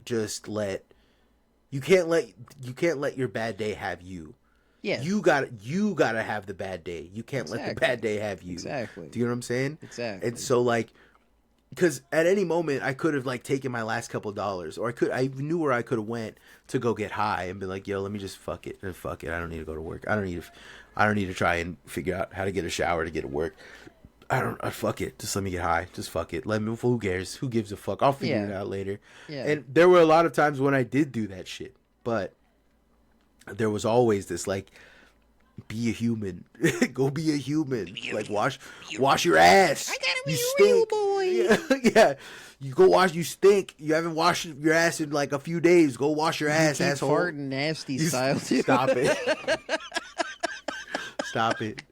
let your bad day have you.
Yeah.
You gotta have the bad day. You can't let the
Exactly.
bad day have you.
Exactly.
Do you know what I'm saying?
Exactly.
And so like, because at any moment I could have like taken my last couple dollars, or I knew where I could have went to go get high and be like, yo, let me just fuck it. I don't need to go to work. I don't need to try and figure out how to get a shower to get to work. I don't. Fuck it. Just let me get high. Just fuck it. Let me. Who cares? Who gives a fuck? I'll figure it out later.
Yeah.
And there were a lot of times when I did do that shit, but there was always this like, be a human. Go be a human. Like wash your ass.
I gotta be
you
a real
stink.
boy.
Yeah. Yeah. You go wash. You stink. You haven't washed your ass in like a few days. Go wash your ass,
Keep
asshole.
farting nasty style too.
Stop it. Stop it.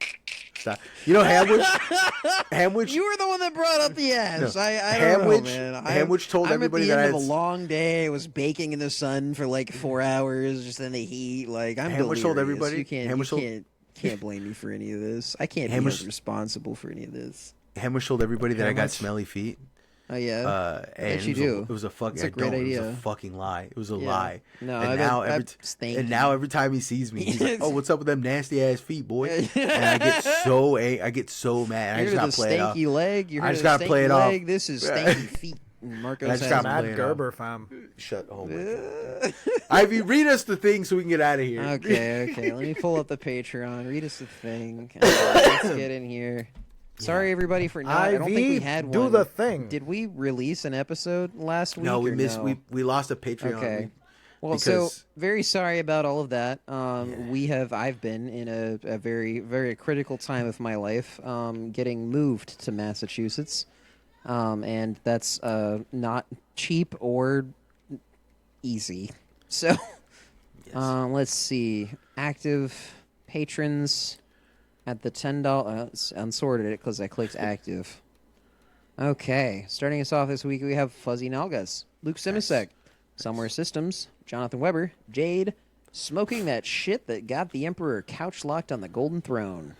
Stop. You know Hamwich.
You were the one that brought up the ass.
No.
I don't know,
Hamwich-
man.
Hamwich told everybody
at the
that
end of
it's-
a long day. I was baking in the sun for like 4 hours, just in the heat. Like I'm
Hamwich told
delirious.
everybody-
You can't.
Hamwich
You
told-
can't blame me for any of this. I can't be
Hamwich-
held responsible for any of this.
Hamwich told everybody that I got
Hamwich?
smelly feet.
Oh yeah.
And
you
it was
do.
it was a fucking.
It's a great
It was
idea.
a fucking lie. It was a
Yeah.
lie.
No,
and
I
now
bet-
every
that's stinky.
and now every time he sees me, he's like, "Oh, what's up with them nasty ass feet, boy?" And I get so mad. I
You
just
heard
gotta
of the
play it off.
stanky leg. You
I
heard
just
of the
gotta play
stanky
it off.
leg. This is stanky feet. And Marcos
I just
has
gotta
them.
play
Mad
it
Gerber, fam.
Shut. Oh my god. Ivy, read us the thing so we can get out of here.
Okay. Let me pull up the Patreon. Read us the thing. Let's get in here. Sorry, everybody, for not. I don't think we had
do
one.
the thing.
Did we release an episode last week?
No, we
or
missed.
no?
We lost a Patreon.
Okay. Well, so
because-
very sorry about all of that. I've been in a very, very critical time of my life, getting moved to Massachusetts, and that's not cheap or easy. So, let's see, active patrons at the $10. It's unsorted it because I clicked active. Okay, starting us off this week, we have Fuzzy Nalgas, Luke Simasek, Somewhere Systems, Jonathan Weber, Jade, Smoking That Shit That Got the Emperor Couch Locked on the Golden Throne,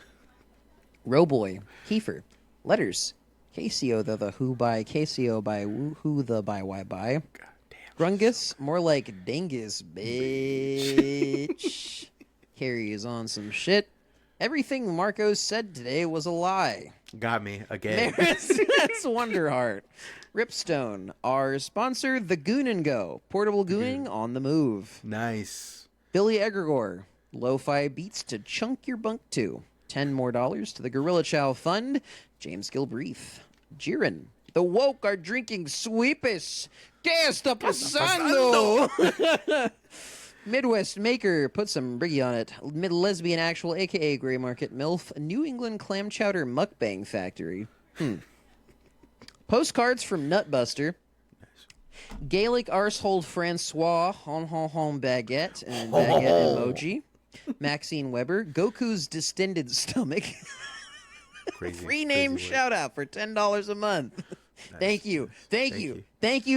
Rowboy, Kiefer, Letters, Casio the Who by Casio by Who the by Why by, Grungus, more like Dingus, bitch. Carrie is on some shit. Everything Marcos said today was a lie.
Got me again.
That's Wonderheart. Ripstone, our sponsor, the Goon and Go. Portable gooning on the move.
Nice.
Billy Egregore, lo-fi beats to chunk your bunk to. $10 more to the Gorilla Chow Fund. James Gilbreath. Jiren, the woke are drinking sweepus. ¿Qué está pasando? Midwest Maker, put some briggy on it. Mid-lesbian actual, a.k.a. Grey Market MILF. New England Clam Chowder Mukbang Factory. Postcards from Nutbuster. Gaelic arsehole Francois, hon hon hon baguette, and baguette emoji. Maxine Weber, Goku's distended stomach.
Crazy.
Free name
crazy word.
shout out for $10 a month. Thank you,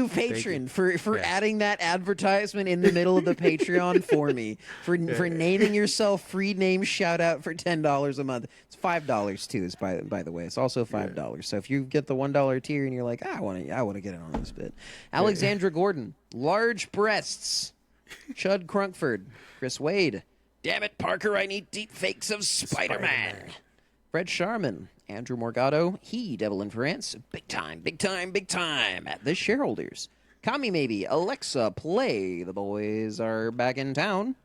patron, for adding that advertisement in the middle of the Patreon for me, for naming yourself free name shout out for $10 a month. It's $5 too. Is by the way, it's also $5. So if you get the $1 tier and you're like, I want to get in on this bit. Alexandra Gordon, large breasts. Chud Crunkford, Chris Wade. Damn it, Parker! I need deep fakes of Spider-Man. Fred Sharman, Andrew Morgado, Devil in France, big time at the shareholders. Kami maybe, Alexa, play, the boys are back in town.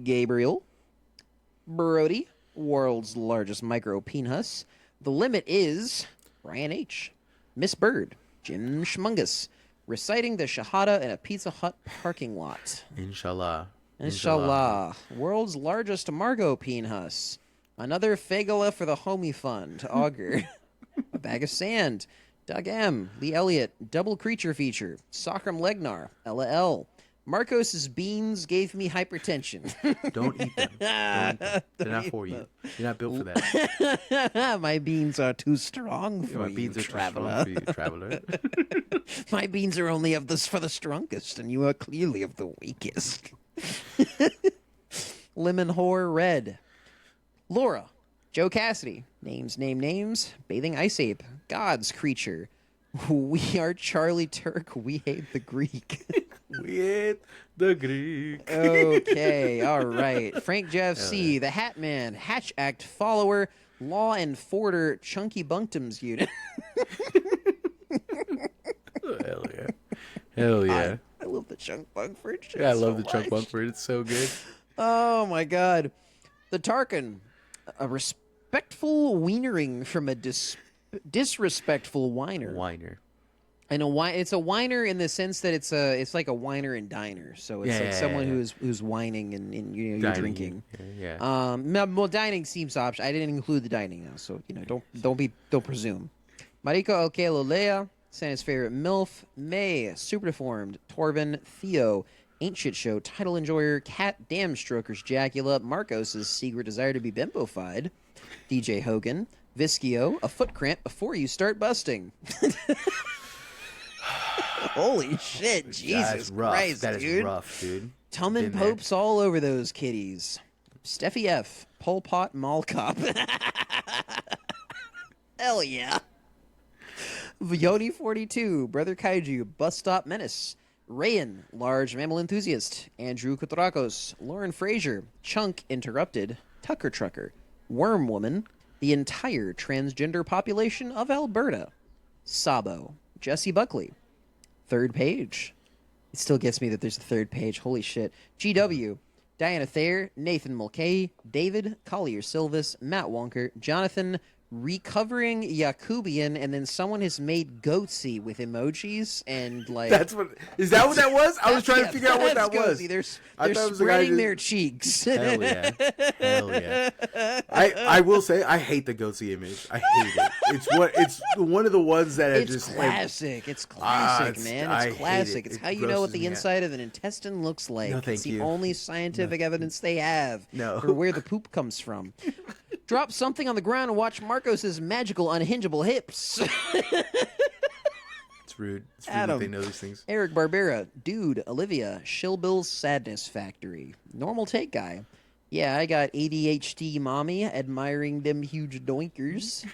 Gabriel, Brody, world's largest micro penis. The limit is Ryan H. Miss Bird, Jim Schmungus, reciting the Shahada in a Pizza Hut parking lot.
Inshallah.
Inshallah. World's largest Margot penis. Another Fagala for the Homie Fund, Augur. A bag of sand. Doug M. Lee Elliott. Double creature feature. Sokram Legnar. LL. Marcos's beans gave me hypertension.
Don't eat them. Don't eat them. They're not for you. You're not built for that.
My beans are too strong for
My
you,
beans are
traveler.
too strong for you, traveler.
My beans are only for the strongest, and you are clearly of the weakest. Lemon Whore Red. Laura, Joe Cassidy, names, Bathing Ice Ape, God's Creature, We Are Charlie Turk, We Hate the Greek.
We hate the Greek.
Okay, all right. Frank Jeff C., the Hat Man, Hatch Act follower, Law Enforcer, Chunky Bunctums unit.
Hell yeah. Hell yeah.
I love the Chunk Bunkford shit.
Yeah, I love
so
the Chunk
much.
Bunkford. It's so good.
Oh my god. The Tarkin. A respectful wienering from a Disrespectful whiner.
Whiner.
And it's a whiner in the sense that it's like a whiner and diner. So it's like someone who's whining and you're drinking.
Yeah.
Well, dining seems optional. I didn't include the dining now, so don't presume. Mariko Okelolea, Santa's favorite MILF, May, Super Deformed, Torvin, Theo, Ain't Shit Show, Title Enjoyer, Cat Damn Strokers, Jacula, Marcos' secret desire to be bimbofied, DJ Hogan, Viskio, a foot cramp before you start busting. Holy shit, Jesus Christ,
that
dude.
is rough, dude.
Tummin Popes all over those kitties. Steffi F, Pol Pot Mall Cop. Hell yeah. Vioni 42, Brother Kaiju, Bus Stop Menace. Rayan, Large Mammal Enthusiast. Andrew Kutrakos, Lauren Frazier, Chunk Interrupted, Tucker Trucker, Worm Woman, the entire transgender population of Alberta. Sabo, Jesse Buckley. Third page. It still gets me that there's a third page. Holy shit. GW, Diana Thayer, Nathan Mulcahy, David Collier Silvis, Matt Wonker, Jonathan, Recovering Yakubian, and then someone has made Goatsy with emojis and like.
That's what. Is that what that was? I was trying to figure out what that was.
They're spreading their cheeks.
Hell yeah. Hell yeah. I will say I hate the Goatsy image. I hate it. It's one of the ones that
it's
just
classic. It's classic, man. It's classic. It's
it
how you know what
grosses
the
me out.
inside of an intestine looks like.
No, thank
it's the
you.
only scientific evidence they have
No.
for where the poop comes from. Drop something on the ground and watch Marcos's magical unhingeable hips.
It's rude. It's rude
Adam,
that they know these things.
Eric Barbera, Dude, Olivia, Shillbill's Sadness Factory, Normal Take Guy. Yeah, I got ADHD mommy admiring them huge doinkers.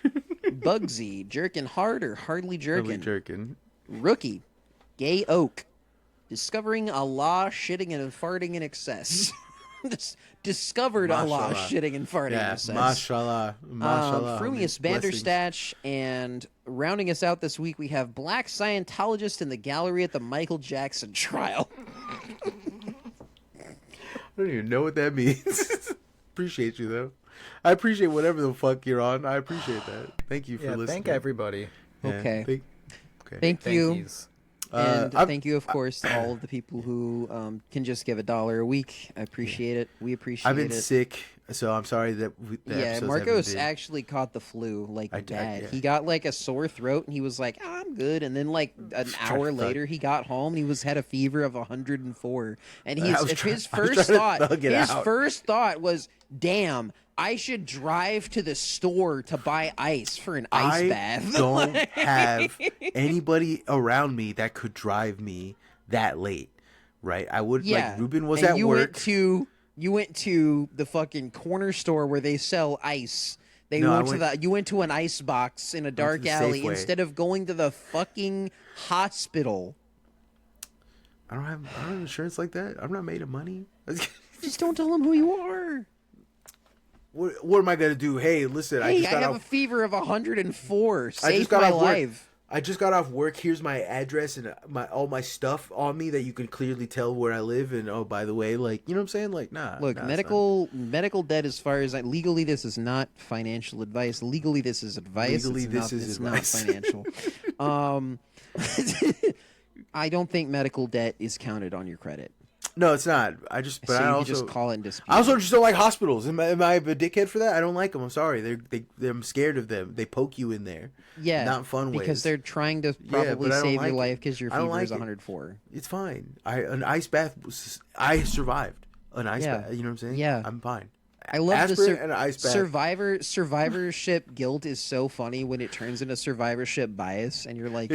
Bugsy, Jerkin Hard or Hardly Jerkin.
Jerkin.
Rookie, Gay Oak, discovering Allah shitting and farting in excess. Discovered Allah
Mashallah.
shitting and farting in excess.
Mashallah. Mashallah.
Frumius Banderstatch, and rounding us out this week, we have Black Scientologist in the gallery at the Michael Jackson trial.
I don't even know what that means. Appreciate you, though. I appreciate whatever the fuck you're on. I appreciate that. Thank you for listening.
Thank everybody.
Yeah,
Okay.
okay.
Thank you.
Yous.
And thank you, of course, to all of the people who can just give $1 a week. I appreciate it. We appreciate it.
I've been sick, so I'm sorry that
Marcos actually caught the flu bad.
yeah.
He got like a sore throat, and he was like, I'm good. And then like an hour later, he got home, and he had a fever of 104. And his first thought was, damn, I should drive to the store to buy ice for an ice bath.
I don't have anybody around me that could drive me that late, right? I would, like, Ruben was at work.
You went to the fucking corner store where they sell ice. You went to an ice box in a dark alley
Safeway.
instead of going to the fucking hospital.
I don't have insurance like that. I'm not made of money.
Just don't tell them who you are.
What am I gonna do? Hey, listen, I
have a fever of 104. Save
got
my
off work.
life.
I just got off work. Here's my address and all my stuff on me that you can clearly tell where I live. And oh, by the way, like, you know what I'm saying? Like, nah.
Look, medical debt. As far as legally, this is not financial advice. Legally, this is advice.
Legally,
it's not financial. I don't think medical debt is counted on your credit.
No, it's not. I just
call it and dispute.
I also just don't like hospitals. Am I a dickhead for that? I don't like them. I'm sorry. I'm scared of them. They poke you in there.
Yeah,
not fun ways.
Because they're trying to probably save your life because your fever is 104.
It's fine. An ice bath. I survived an ice bath. You know what I'm saying?
Yeah,
I'm fine.
I love
and ice bath.
Survivorship guilt is so funny when it turns into survivorship bias, and you're like,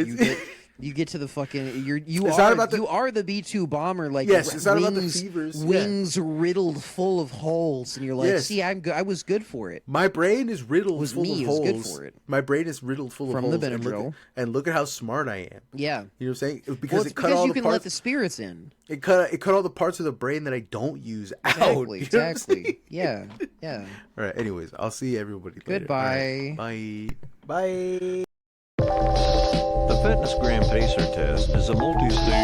you get to the fucking you are the B-2 bomber, like,
yes, it's not about the fevers,
wings riddled full of holes, and you're like, see, I was good for it.
My brain is riddled full of holes.
Good for it.
My brain is riddled full of holes
from the Benadryl.
And look at how smart I am.
Yeah,
you know what I'm saying?
Because it cut all the parts. You can let the spirits in.
It cut all the parts of the brain that I don't use out.
Exactly. Yeah. All
right. Anyways, I'll see everybody later.
Goodbye.
Right. Bye.
The Fitness Gram Pacer test is a multi-stage